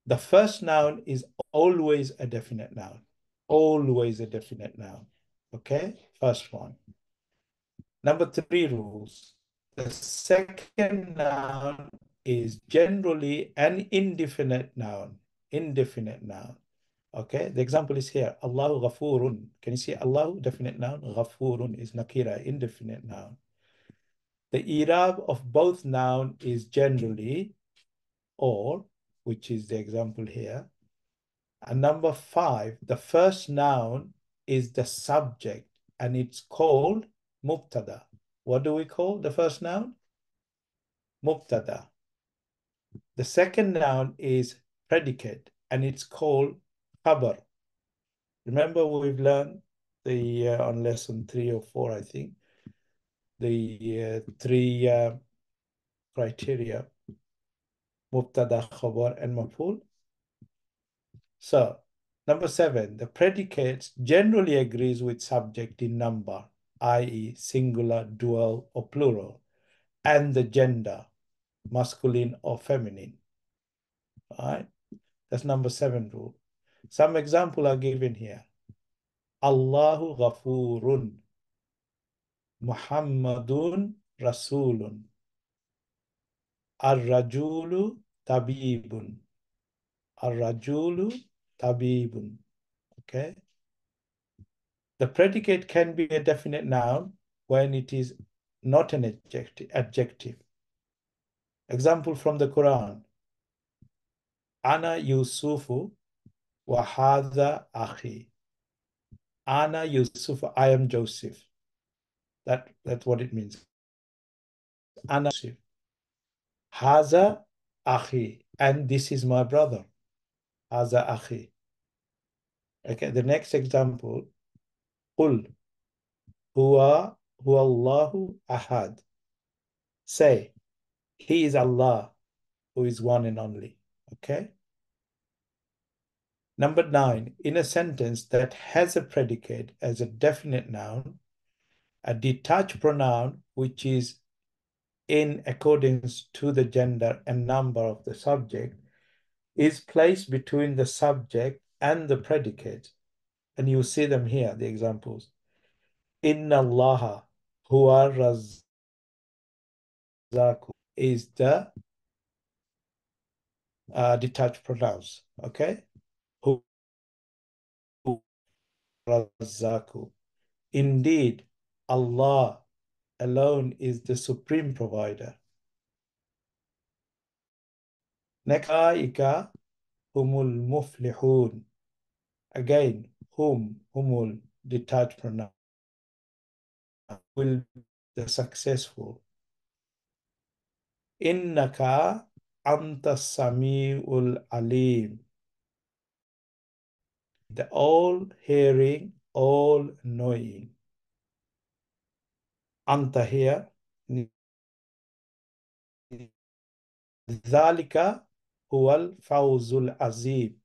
Speaker 1: The first noun is always a definite noun. Always a definite noun. Okay? First one. Number 3 rules. The second noun is generally an indefinite noun. Indefinite noun. Okay? The example is here. Allahu ghafurun. Can you see Allahu, definite noun? Ghafurun is nakira, indefinite noun. The i'rab of both noun is generally or, which is the example here. And number 5, the first noun is the subject and it's called mubtada. What do we call the first noun? Mubtada. The second noun is predicate, and it's called khabar. Remember, we've learned the on lesson 3 or 4, I think, the three criteria: mubtada, khabar, and maf'ul. So, number 7, the predicate generally agrees with subject in number, i.e. singular, dual, or plural, and the gender, masculine or feminine. All right, that's number 7 rule. Some examples are given here. Allahu ghafurun, Muhammadun rasulun, Ar-rajulu tabibun, Ar-rajulu tabibun. Okay. The predicate can be a definite noun when it is not an adjective. Example from the Quran. Ana Yusufu wa hadha akhi. Ana Yusufu, I am Joseph. That's what it means. Ana Yusuf. Haza akhi, and this is my brother. Haza akhi. Okay, the next example. Qul huwa Allahu ahad. Say, he is Allah, who is one and only. Okay. Number 9, in a sentence that has a predicate as a definite noun, a detached pronoun which is in accordance to the gender and number of the subject is placed between the subject and the predicate. And you see them here, the examples. Inna Allaha huwa razzaku is the detached pronouns. Okay. Hu razzaku. Indeed, Allah alone is the supreme provider. Next, Ulaika humul muflihun. Again, humul, detached pronoun, will be the successful. Innaka anta sami'ul alim. The all-hearing, all-knowing. Anta here. Dhalika huwal fawzul azim.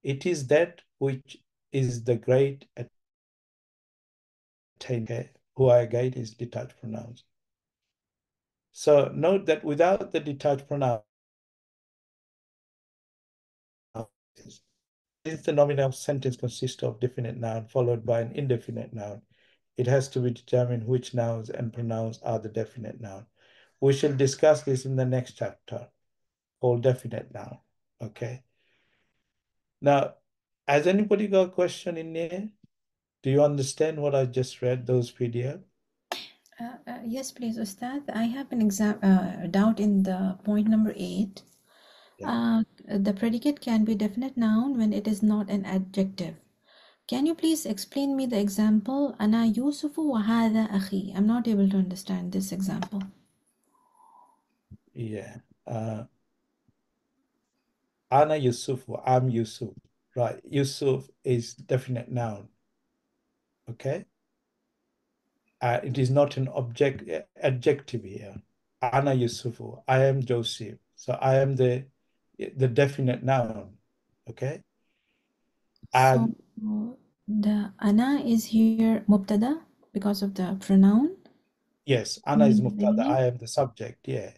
Speaker 1: It is that which is the great attainment. Who again is detached pronouns. So note that without the detached pronoun, since the nominal sentence consists of definite noun followed by an indefinite noun, it has to be determined which nouns and pronouns are the definite noun. We shall discuss this in the next chapter called definite noun. Okay. Now, has anybody got a question in there? Do you understand what I just read, those PDF?
Speaker 11: Yes, please, Ustad. I have an doubt in the point number 8.
Speaker 1: Yeah.
Speaker 11: The predicate can be definite noun when it is not an adjective. Can you please explain me the example? Ana Yusufu wa hadha akhi. I'm not able to understand this example.
Speaker 1: Yeah. Ana Yusufu, I'm Yusuf. Right. Yusuf is definite noun. Okay. It is not an adjective here. Ana Yusufu, I am Joseph. So I am the definite noun. Okay. And
Speaker 11: So the ana is here mubtada because of the pronoun.
Speaker 1: yes, Ana is mubtada.
Speaker 11: Meaning?
Speaker 1: I am the subject. Yeah.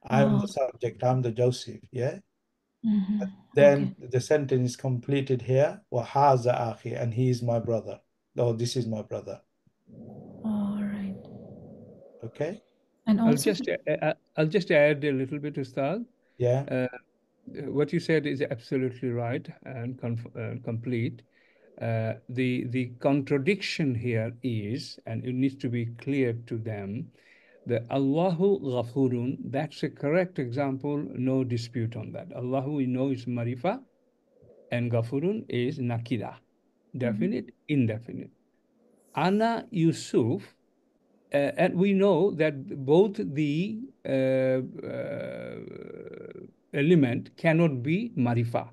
Speaker 1: I am the subject. I'm the Joseph. Yeah. Then the sentence is completed here. Wahaza akhi, and he is my brother. Oh, this is my brother.
Speaker 11: All right.
Speaker 1: Okay.
Speaker 11: And also,
Speaker 4: I'll just add a little bit, Ustad.
Speaker 1: Yeah.
Speaker 4: What you said is absolutely right and complete. The contradiction here is, and it needs to be clear to them, the Allahu Ghafurun, that's a correct example, no dispute on that. Allahu we know is Marifa, and Ghafurun is Nakida, definite, indefinite. Ana Yusuf, and we know that both the element cannot be marifa.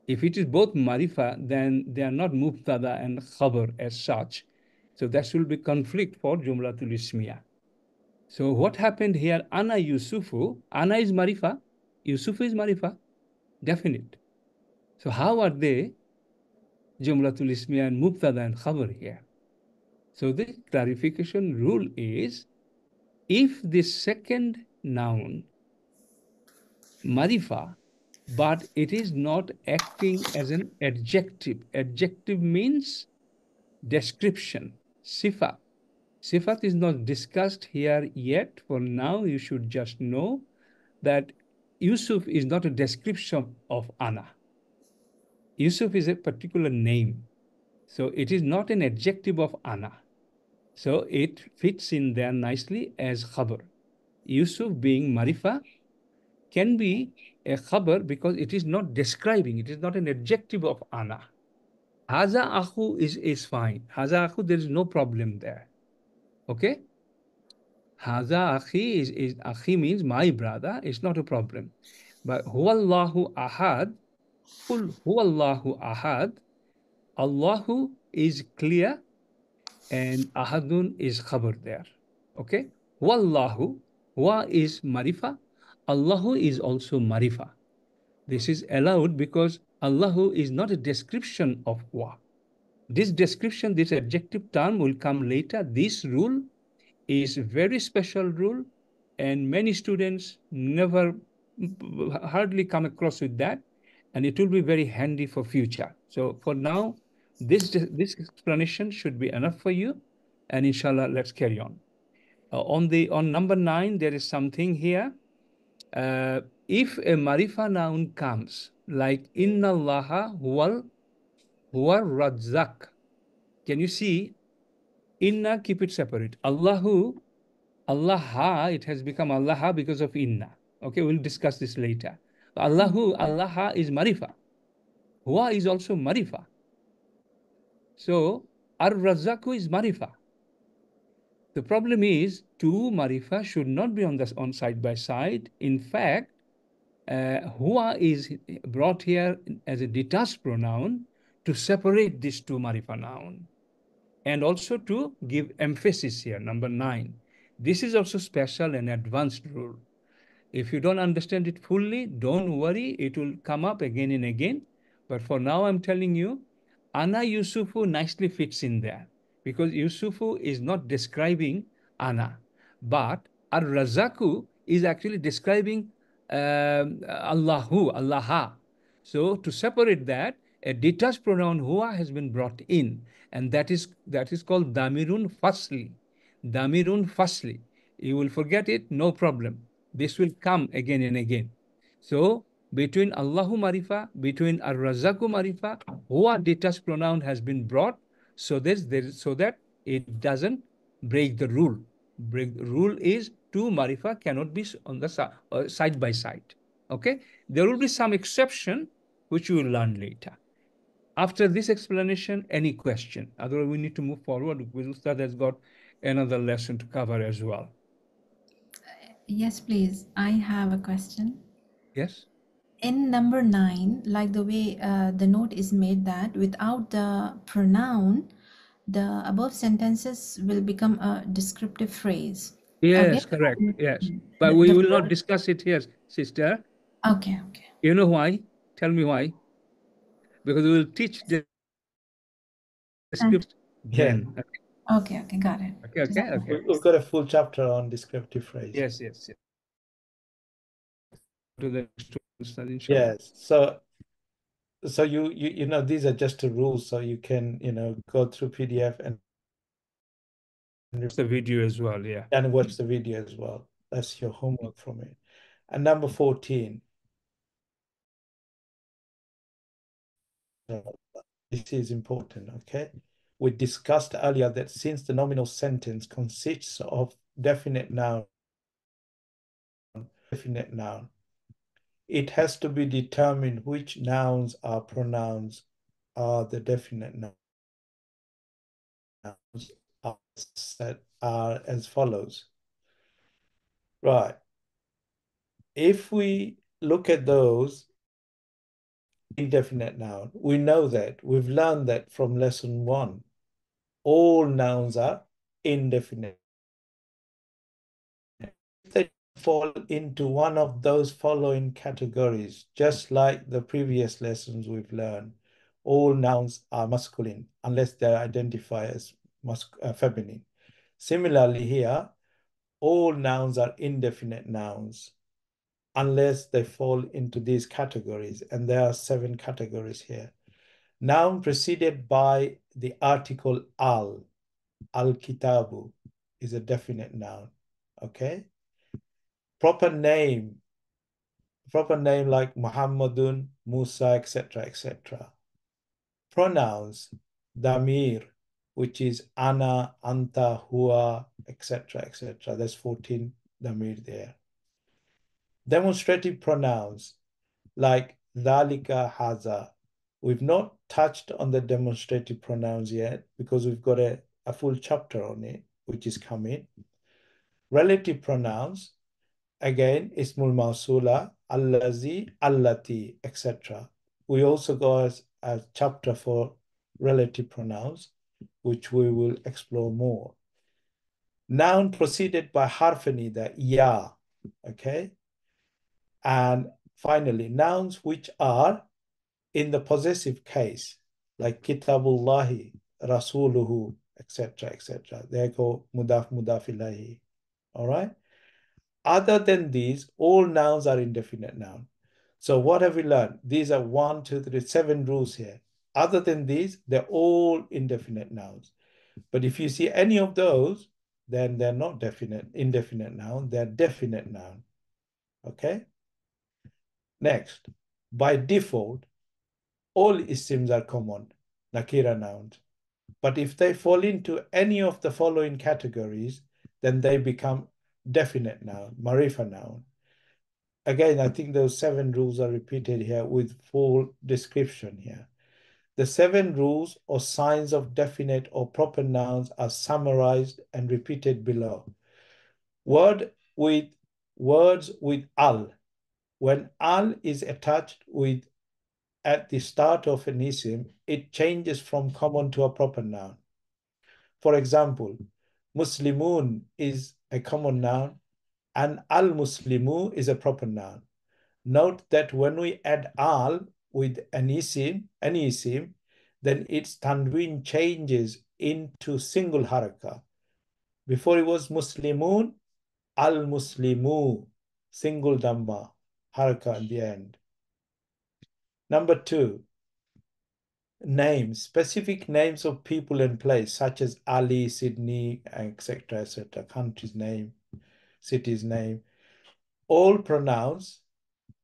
Speaker 4: If it is both marifa, then they are not mubtada and khabar as such. So that will be conflict for Jumlatul Ismiya. So what happened here? Ana Yusufu. Ana is marifa. Yusufu is marifa. Definite. So how are they Jumlatul Ismiya and mubtada and khabar here? So the clarification rule is, if the second noun marifa, but it is not acting as an adjective. Adjective means description, sifa. Sifat is not discussed here yet. For now, you should just know that Yusuf is not a description of Ana. Yusuf is a particular name. So it is not an adjective of Ana. So it fits in there nicely as khabar. Yusuf being marifa can be a khabar because it is not describing, it is not an adjective of Ana. Haza akhu is fine. Haza akhu, there is no problem there. Okay? Haza akhi is akhi means my brother. It's not a problem. But huwallahu ahad, qul huwallahu ahad, Allahu is clear and ahadun is khabar there. Okay? Huwallahu, huwa is marifa, Allahu is also marifa. This is allowed because Allahu is not a description of huwa. This description, this adjective term will come later. This rule is a very special rule, and many students never, hardly come across with that, and it will be very handy for future. So for now, this explanation should be enough for you, and inshallah, let's carry on. On number 9, there is something here. If a marifa noun comes, like inna allaha huwa razzaq, can you see? Inna, keep it separate. Allahu, Allaha, it has become Allaha because of inna. Okay, we'll discuss this later. Allahu, Allaha is marifa. Huwa is also marifa. So, Ar-Razzaku is marifa. The problem is, two marifa should not be on side by side. In fact, huwa is brought here as a detached pronoun to separate these two marifa noun, and also to give emphasis here, number 9. This is also special and advanced rule. If you don't understand it fully, don't worry, it will come up again and again. But for now, I'm telling you, Ana Yusufu nicely fits in there, because Yusufu is not describing Ana, but Ar-Razaku is actually describing Allahu, Allaha. So to separate that, a detached pronoun huwa has been brought in, and that is called damirun fasli. Damirun fasli. You will forget it, no problem. This will come again and again. So between Allahu marifa, between Ar-Razaku marifa, huwa detached pronoun has been brought so that it doesn't break the rule. The rule is two marifa cannot be on the side by side. Okay? There will be some exception which you will learn later. After this explanation, any question? Otherwise, we need to move forward because Ustad has got another lesson to cover as well.
Speaker 11: Yes, please. I have a question.
Speaker 4: Yes?
Speaker 11: In number 9, like the way the note is made that without the pronoun, the above sentences will become a descriptive phrase.
Speaker 4: Yes, correct. Yes. But we will not discuss it here, sister.
Speaker 11: Okay.
Speaker 4: You know why? Tell me why. Because we will teach the script then.
Speaker 11: Okay, got it.
Speaker 4: Okay.
Speaker 1: We've got a full chapter on descriptive phrase.
Speaker 4: Yes. To the next one,
Speaker 1: yes. So you know, these are just the rules, so you can, go through PDF and
Speaker 4: the video as well, yeah.
Speaker 1: And watch the video as well. That's your homework from it. And number 14. This is important, okay? We discussed earlier that since the nominal sentence consists of definite noun, it has to be determined which nouns or pronouns are the definite nouns that are as follows. Right. If we look at those indefinite noun. We know that. We've learned that from lesson 1. All nouns are indefinite. They fall into one of those following categories, just like the previous lessons we've learned. All nouns are masculine unless they're identified as feminine. Similarly here, all nouns are indefinite nouns unless they fall into these categories, and there are 7 categories here. Noun preceded by the article al-kitabu is a definite noun, okay? Proper name like Muhammadun, Musa, etc., etc. Pronouns, damir, which is ana, anta, huwa, etc., etc. There's 14 damir there. Demonstrative pronouns like dhalika, haza. We've not touched on the demonstrative pronouns yet because we've got a full chapter on it, which is coming. Relative pronouns, again, ismul mausula, allazi, allati, etc. We also got a chapter for relative pronouns, which we will explore more. Noun preceded by harfanida, ya, okay? And finally, nouns which are in the possessive case, like kitabullahi, rasuluhu, etc., etc. They go mudaf, mudaf ilahi, all right? Other than these, all nouns are indefinite noun. So what have we learned? These are 1, 2, 3, 7 rules here. Other than these, they're all indefinite nouns. But if you see any of those, then they're not indefinite noun, they're definite noun, okay? Next, by default, all isms are common, nakira nouns. But if they fall into any of the following categories, then they become definite noun, marifa noun. Again, I think those 7 rules are repeated here with full description here. The 7 rules or signs of definite or proper nouns are summarized and repeated below. Words with al. When al is attached at the start of an isim, it changes from common to a proper noun. For example, Muslimun is a common noun and al-Muslimu is a proper noun. Note that when we add al with any isim, then its tanween changes into single haraka. Before it was Muslimun, al-Muslimu, single dhamma, haraka at the end. Number 2, names, specific names of people and place, such as Ali, Sydney, etc., etc., country's name, city's name. All pronouns,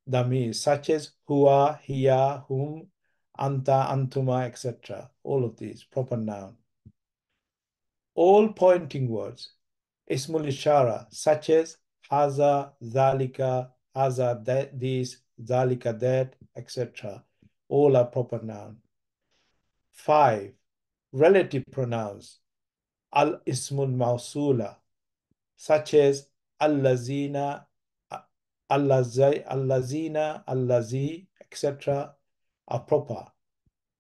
Speaker 1: damir, such as huwa, hiya, hum, anta, antuma, etc. All of these, proper noun. All pointing words, ismul ishara, such as haza, dhalika, haza, this, dhalika, that, etc. All are proper noun. 5, relative pronouns, al-ismul mausula, such as allazina, allazina, allazi, etc. are proper.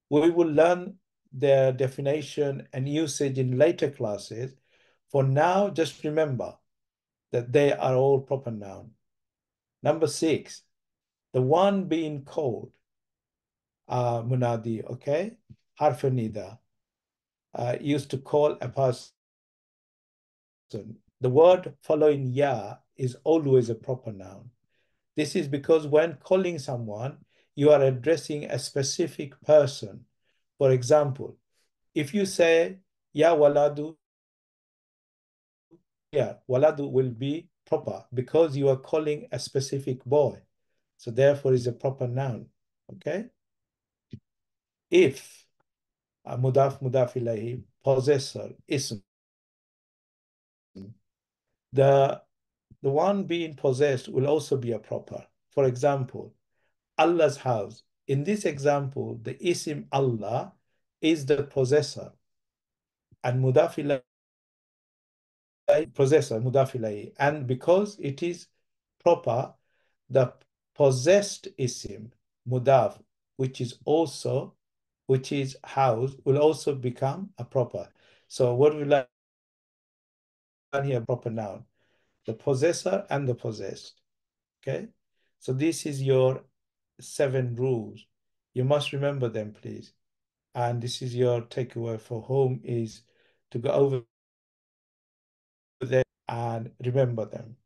Speaker 1: We will learn their definition and usage in later classes. For now, just remember that they are all proper noun. Number 6, the one being called, munadi, okay? Harfanida, used to call a person. The word following ya is always a proper noun. This is because when calling someone, you are addressing a specific person. For example, if you say, ya waladu, yeah, waladu will be proper because you are calling a specific boy. So therefore is a proper noun, okay? If, mudaf, mudaf ilahi, possessor, ism, the one being possessed will also be a proper. For example, Allah's house. In this example, the isim Allah is the possessor and mudaf ilayhi, possessor, mudaf ilayhi. And because it is proper, the possessed isim, mudaf, which is housed, will also become a proper. So what we learn here, proper noun, the possessor and the possessed. Okay, so this is your 7 rules. You must remember them, please. And this is your takeaway for home, is to go over there and remember them.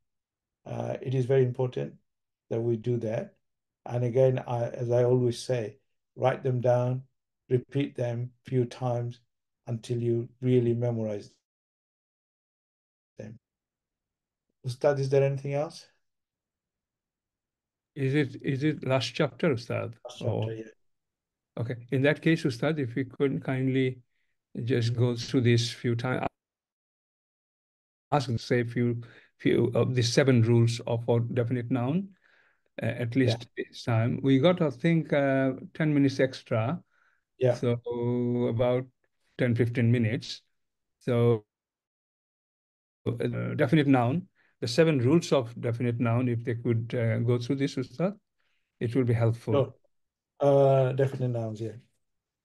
Speaker 1: It is very important that we do that. And again, as I always say, write them down, repeat them a few times until you really memorize them. Ustad, is there anything else?
Speaker 4: Is it last chapter, Ustad?
Speaker 1: Last chapter, yeah.
Speaker 4: Okay. In that case, Ustad, if you could kindly just go through this few times, ask, say, few of the 7 rules of a definite noun, at least this time. We got, I think, 10 minutes extra.
Speaker 1: Yeah.
Speaker 4: So about 10, 15 minutes. So definite noun, the 7 rules of definite noun, if they could go through this, Ustad, it will be helpful.
Speaker 1: Sure. Definite nouns, yeah.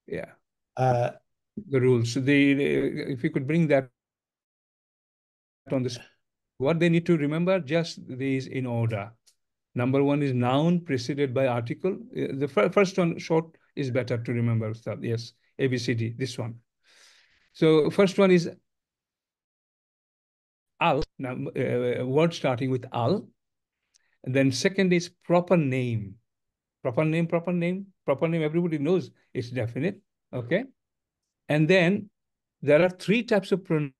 Speaker 4: Yeah.
Speaker 1: The
Speaker 4: rules. If you could bring that on the screen. What they need to remember, just these in order. Number 1 is noun preceded by article. The first one, short, is better to remember, Ustad. Yes, ABCD, this one. So first one is al, word starting with al. And then second is proper name. Proper name, everybody knows it's definite. Okay. And then there are 3 types of pronoun,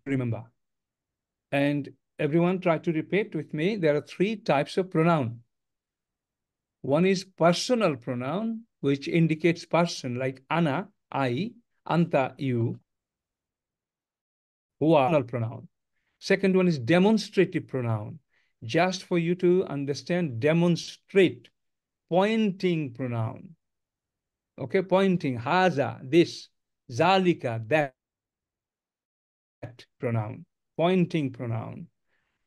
Speaker 4: remember. And everyone try to repeat with me. There are 3 types of pronoun. One is personal pronoun, which indicates person, like ana, I, anta, you, who are personal pronoun. Second one is demonstrative pronoun, just for you to understand, demonstrate, pointing pronoun. Okay, pointing, haza, this, zalika, that pronoun, pointing pronoun.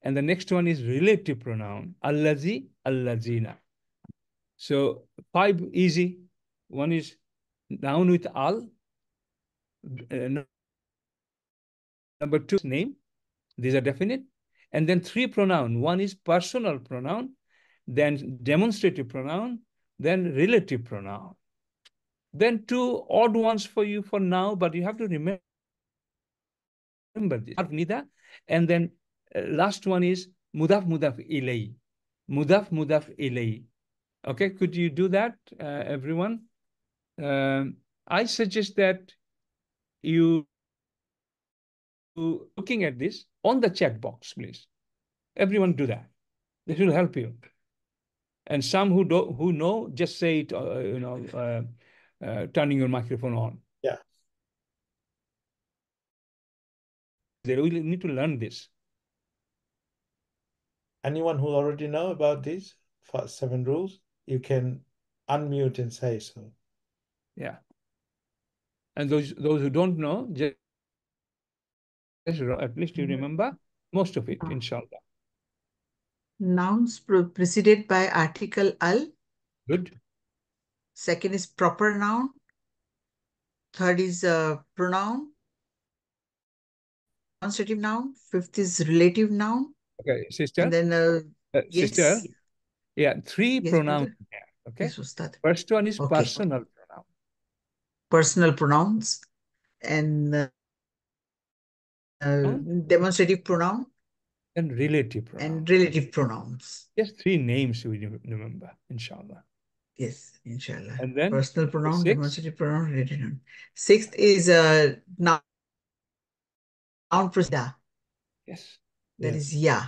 Speaker 4: And the next one is relative pronoun, allazi, allazina. So 5 easy. One is noun with al. Number 2 is name. These are definite. And then 3 pronoun. One is personal pronoun, then demonstrative pronoun, then relative pronoun. Then 2 odd ones for you for now, but you have to remember this. And then last one is mudaf ilay. Mudaf ilay. Okay, could you do that, everyone? I suggest that you looking at this on the chat box, please. Everyone do that. This will help you. And some who know, just say it, turning your microphone on.
Speaker 1: Yeah.
Speaker 4: They really need to learn this.
Speaker 1: Anyone who already know about these 7 rules, you can unmute and say so.
Speaker 4: Yeah. And those who don't know, just at least you remember most of it, inshallah.
Speaker 5: Nouns preceded by article al.
Speaker 4: Good.
Speaker 5: Second is proper noun. Third is pronoun. Demonstrative noun. 5th is relative noun.
Speaker 4: Okay, sister.
Speaker 5: And then, yes.
Speaker 4: Sister. Yeah, 3
Speaker 5: yes,
Speaker 4: pronouns.
Speaker 5: Okay. Yes, Ustad.
Speaker 4: First one is personal pronoun.
Speaker 5: Personal pronouns. And demonstrative pronoun.
Speaker 4: And relative pronoun.
Speaker 5: And relative pronouns.
Speaker 4: Just 3 names we remember, inshallah.
Speaker 5: Yes, inshallah.
Speaker 4: And then
Speaker 5: personal pronoun,
Speaker 4: 6th?
Speaker 5: demonstrative pronoun, relative pronoun. 6th is noun preceded.
Speaker 4: Yes.
Speaker 5: That is ya.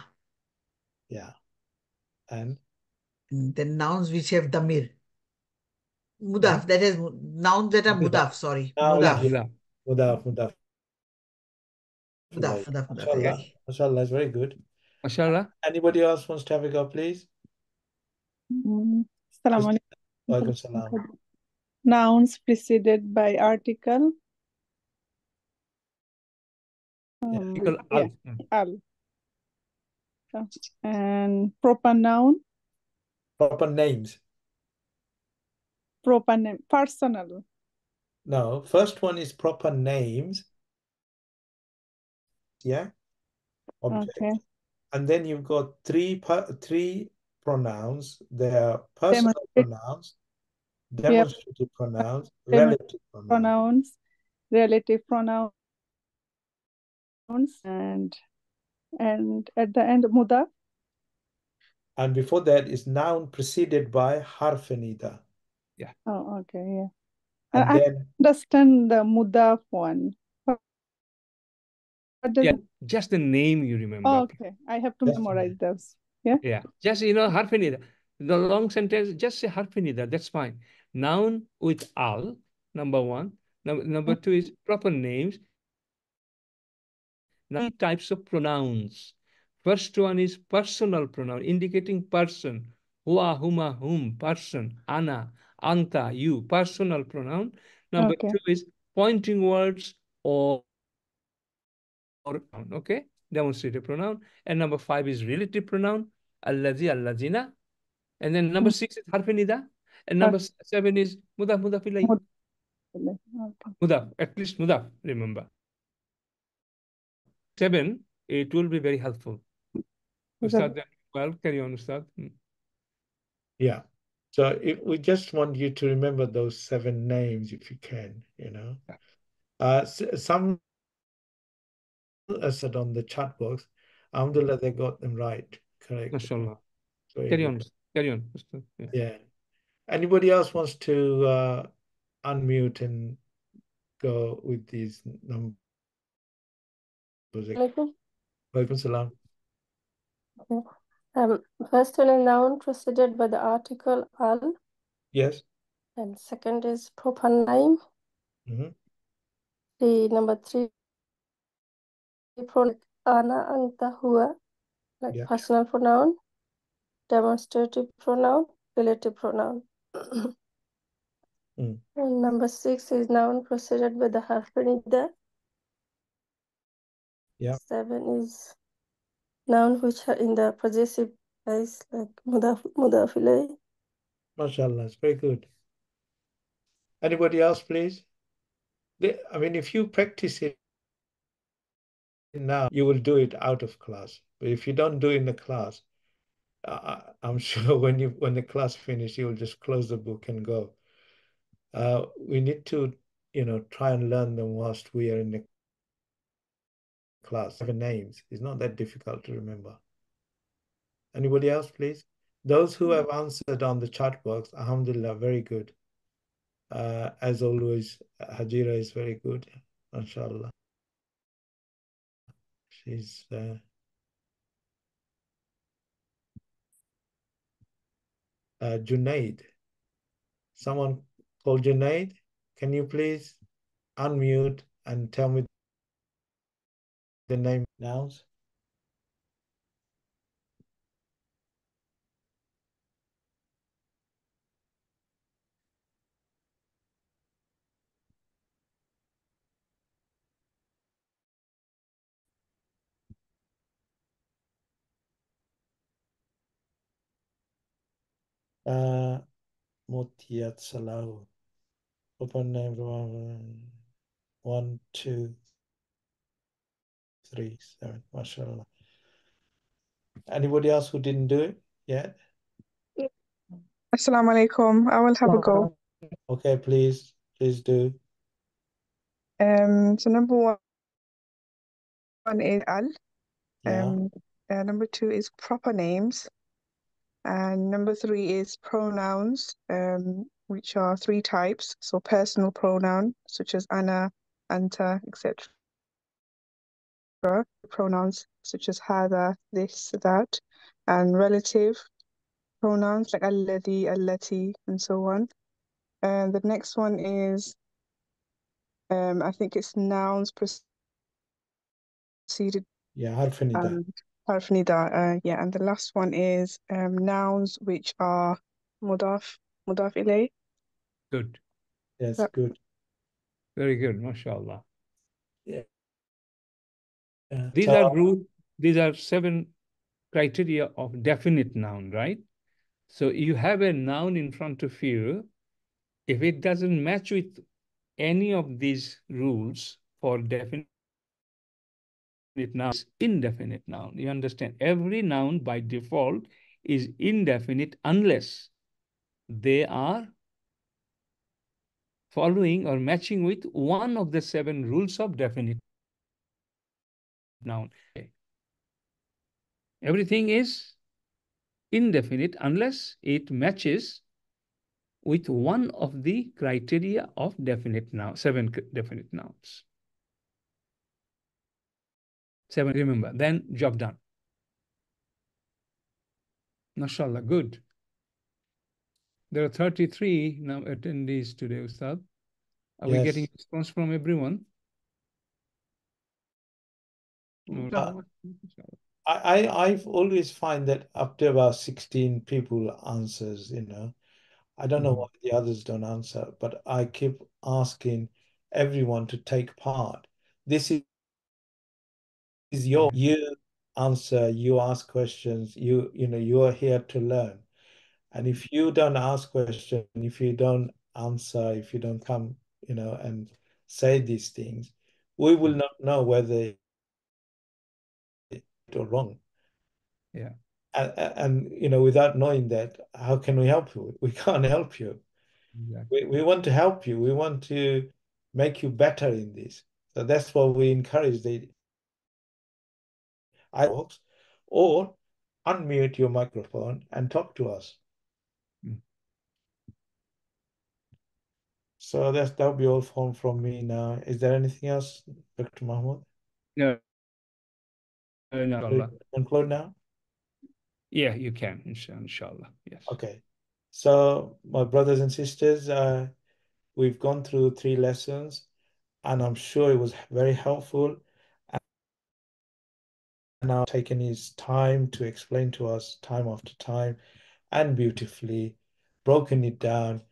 Speaker 1: Yeah. And
Speaker 5: then nouns which have damir. Mudaf. That is nouns that are mudaf. Sorry. Mudaf.
Speaker 1: Mudaf.
Speaker 5: Mudaf.
Speaker 1: Mashallah, is very good.
Speaker 4: Mashallah.
Speaker 1: Anybody else wants to have a go, please?
Speaker 7: Assalamu alaikum. Nouns preceded by article.
Speaker 4: Article al.
Speaker 7: And proper noun,
Speaker 1: Proper names.
Speaker 7: proper name, personal.
Speaker 1: No, first one is proper names. Yeah. Object.
Speaker 7: Okay.
Speaker 1: And then you've got three pronouns. They are personal pronouns, demonstrative pronouns, relative pronouns.
Speaker 7: Relative pronouns, and at the end, mudaf.
Speaker 1: And before that is noun preceded by harf nida.
Speaker 4: Yeah.
Speaker 7: Oh, okay, yeah.
Speaker 1: And
Speaker 7: I
Speaker 1: then
Speaker 7: understand the mudaf one.
Speaker 4: Yeah, just the name you remember.
Speaker 7: Oh, okay, I have to memorize those. Yeah.
Speaker 4: Yeah, just harf nida. The long sentence, just say harf nida. That's fine. Noun with al, number one. Number two is proper names. Three types of pronouns. First one is personal pronoun, indicating person. Hua, huma, whom, person. Ana, anta, you, personal pronoun. Number two is pointing words or okay, demonstrative pronoun. And number five is relative pronoun, allazi, allazina. And then number six is harf nida. And number seven is mudaf, mudaf ilayh. Mudaf, at least mudaf, remember. Seven, it will be very helpful. Ustad, well, carry on, Ustad.
Speaker 1: Yeah. So we just want you to remember those 7 names if you can, Some said on the chat box, alhamdulillah, they got them right, correct.
Speaker 4: MashaAllah. Carry on. Ustad.
Speaker 1: Yeah. Anybody else wants to unmute and go with these numbers? Walaikum salam.
Speaker 12: First one is noun preceded by the article al.
Speaker 1: Yes.
Speaker 12: And second is proper name. The number 3 pronoun ana, anta, huwa, like personal pronoun, demonstrative pronoun, relative pronoun. And number 6 is noun preceded by the harf nida. 7 is noun which are in the possessive case, like mudaf ilayh.
Speaker 1: MashaAllah, it's very good. Anybody else, please? I mean, if you practice it now, you will do it out of class. But if you don't do it in the class, I'm sure when the class finishes, you will just close the book and go. We need to, try and learn them whilst we are in the class. 7 names. It's not that difficult to remember. Anybody else, please? Those who have answered on the chat box, alhamdulillah, very good. As always, Hajira is very good, inshallah. She's Junaid. Someone called Junaid. Can you please unmute and tell me the name nouns? Mutiyat Salahu. Open name 1, 2, 3, 7. MashaAllah. Anybody else who didn't do it yet?
Speaker 13: Assalamu alaikum. I will have a go.
Speaker 1: Okay, please do.
Speaker 13: So number 1 is al. Number 2 is proper names. And number 3 is pronouns, which are 3 types. So personal pronoun, such as ana, anta, etc. Pronouns such as hada, this, that. And relative pronouns like alladhi, allati, and so on. And the next one is, I think it's nouns preceded.
Speaker 1: Yeah, harf nida.
Speaker 13: Harf nida, yeah. And the last one is nouns which are mudaf ilayh.
Speaker 1: Good. Yes, good.
Speaker 4: Very good, mashallah.
Speaker 1: Yeah.
Speaker 4: These are 7 criteria of definite noun, right? So you have a noun in front of you. If it doesn't match with any of these rules for definite noun, it's indefinite noun. You understand? Every noun by default is indefinite unless they are following or matching with one of the 7 rules of definite noun. Everything is indefinite unless it matches with one of the criteria of definite noun, 7 definite nouns. 7, remember, then job done. MashaAllah, good. There are 33 now attendees today, Ustad. Are we getting a response from everyone?
Speaker 1: I've always find that up to about 16 people answers, you know. I don't know why the others don't answer, but I keep asking everyone to take part. This is you answer, you ask questions, you know, you are here to learn. And if you don't ask questions, if you don't answer, if you don't come, you know, and say these things, we will not know whether it's or wrong.
Speaker 4: Yeah.
Speaker 1: And you know, without knowing that, how can we help you? We can't help you.
Speaker 4: Exactly.
Speaker 1: We want to help you. We want to make you better in this. So that's what we encourage the iWalks, or unmute your microphone and talk to us. So that'll be all from me now. Is there anything else, Dr. Mahmoud?
Speaker 4: No. No.
Speaker 1: Conclude now?
Speaker 4: Yeah, you can, inshallah. Yes.
Speaker 1: Okay. So my brothers and sisters, we've gone through 3 lessons, and I'm sure it was very helpful. And now taken his time to explain to us time after time, and beautifully broken it down.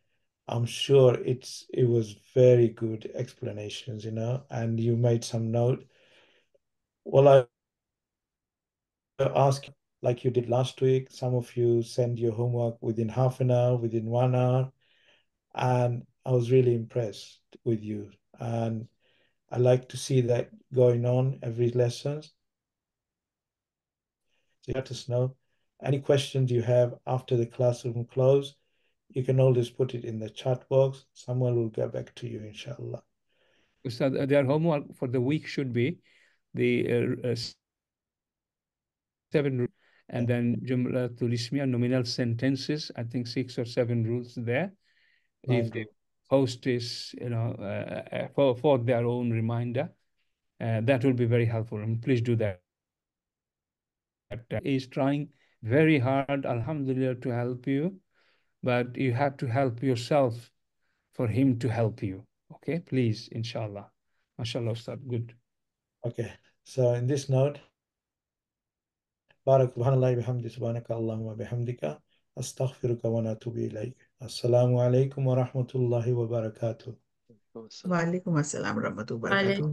Speaker 1: I'm sure it was very good explanations, you know, and you made some note. Well, I ask, like you did last week, some of you send your homework within half an hour, within 1 hour, and I was really impressed with you. And I like to see that going on every lesson. So let us know. Any questions you have after the classroom close, you can always put it in the chat box. Someone will get back to you, inshallah.
Speaker 4: Ustad, their homework for the week should be the 7 and then Jumlatul Ismiya, nominal sentences. I think 6 or 7 rules there. If the host is, you know, for their own reminder, that will be very helpful. And please do that. He is trying very hard, alhamdulillah, to help you, but you have to help yourself for him to help you. Okay, please, inshallah. MashaAllah, Ustad, good.
Speaker 1: Okay, so in this note, Barak subhanallahi bihamdi subhanaka Allahumma bihamdika astaghfiruka wa natubu ilayk. Assalamu alaikum wa rahmatullahi wa barakatuh.
Speaker 5: Wa alaikum assalam wa rahmatullahi wa barakatuh.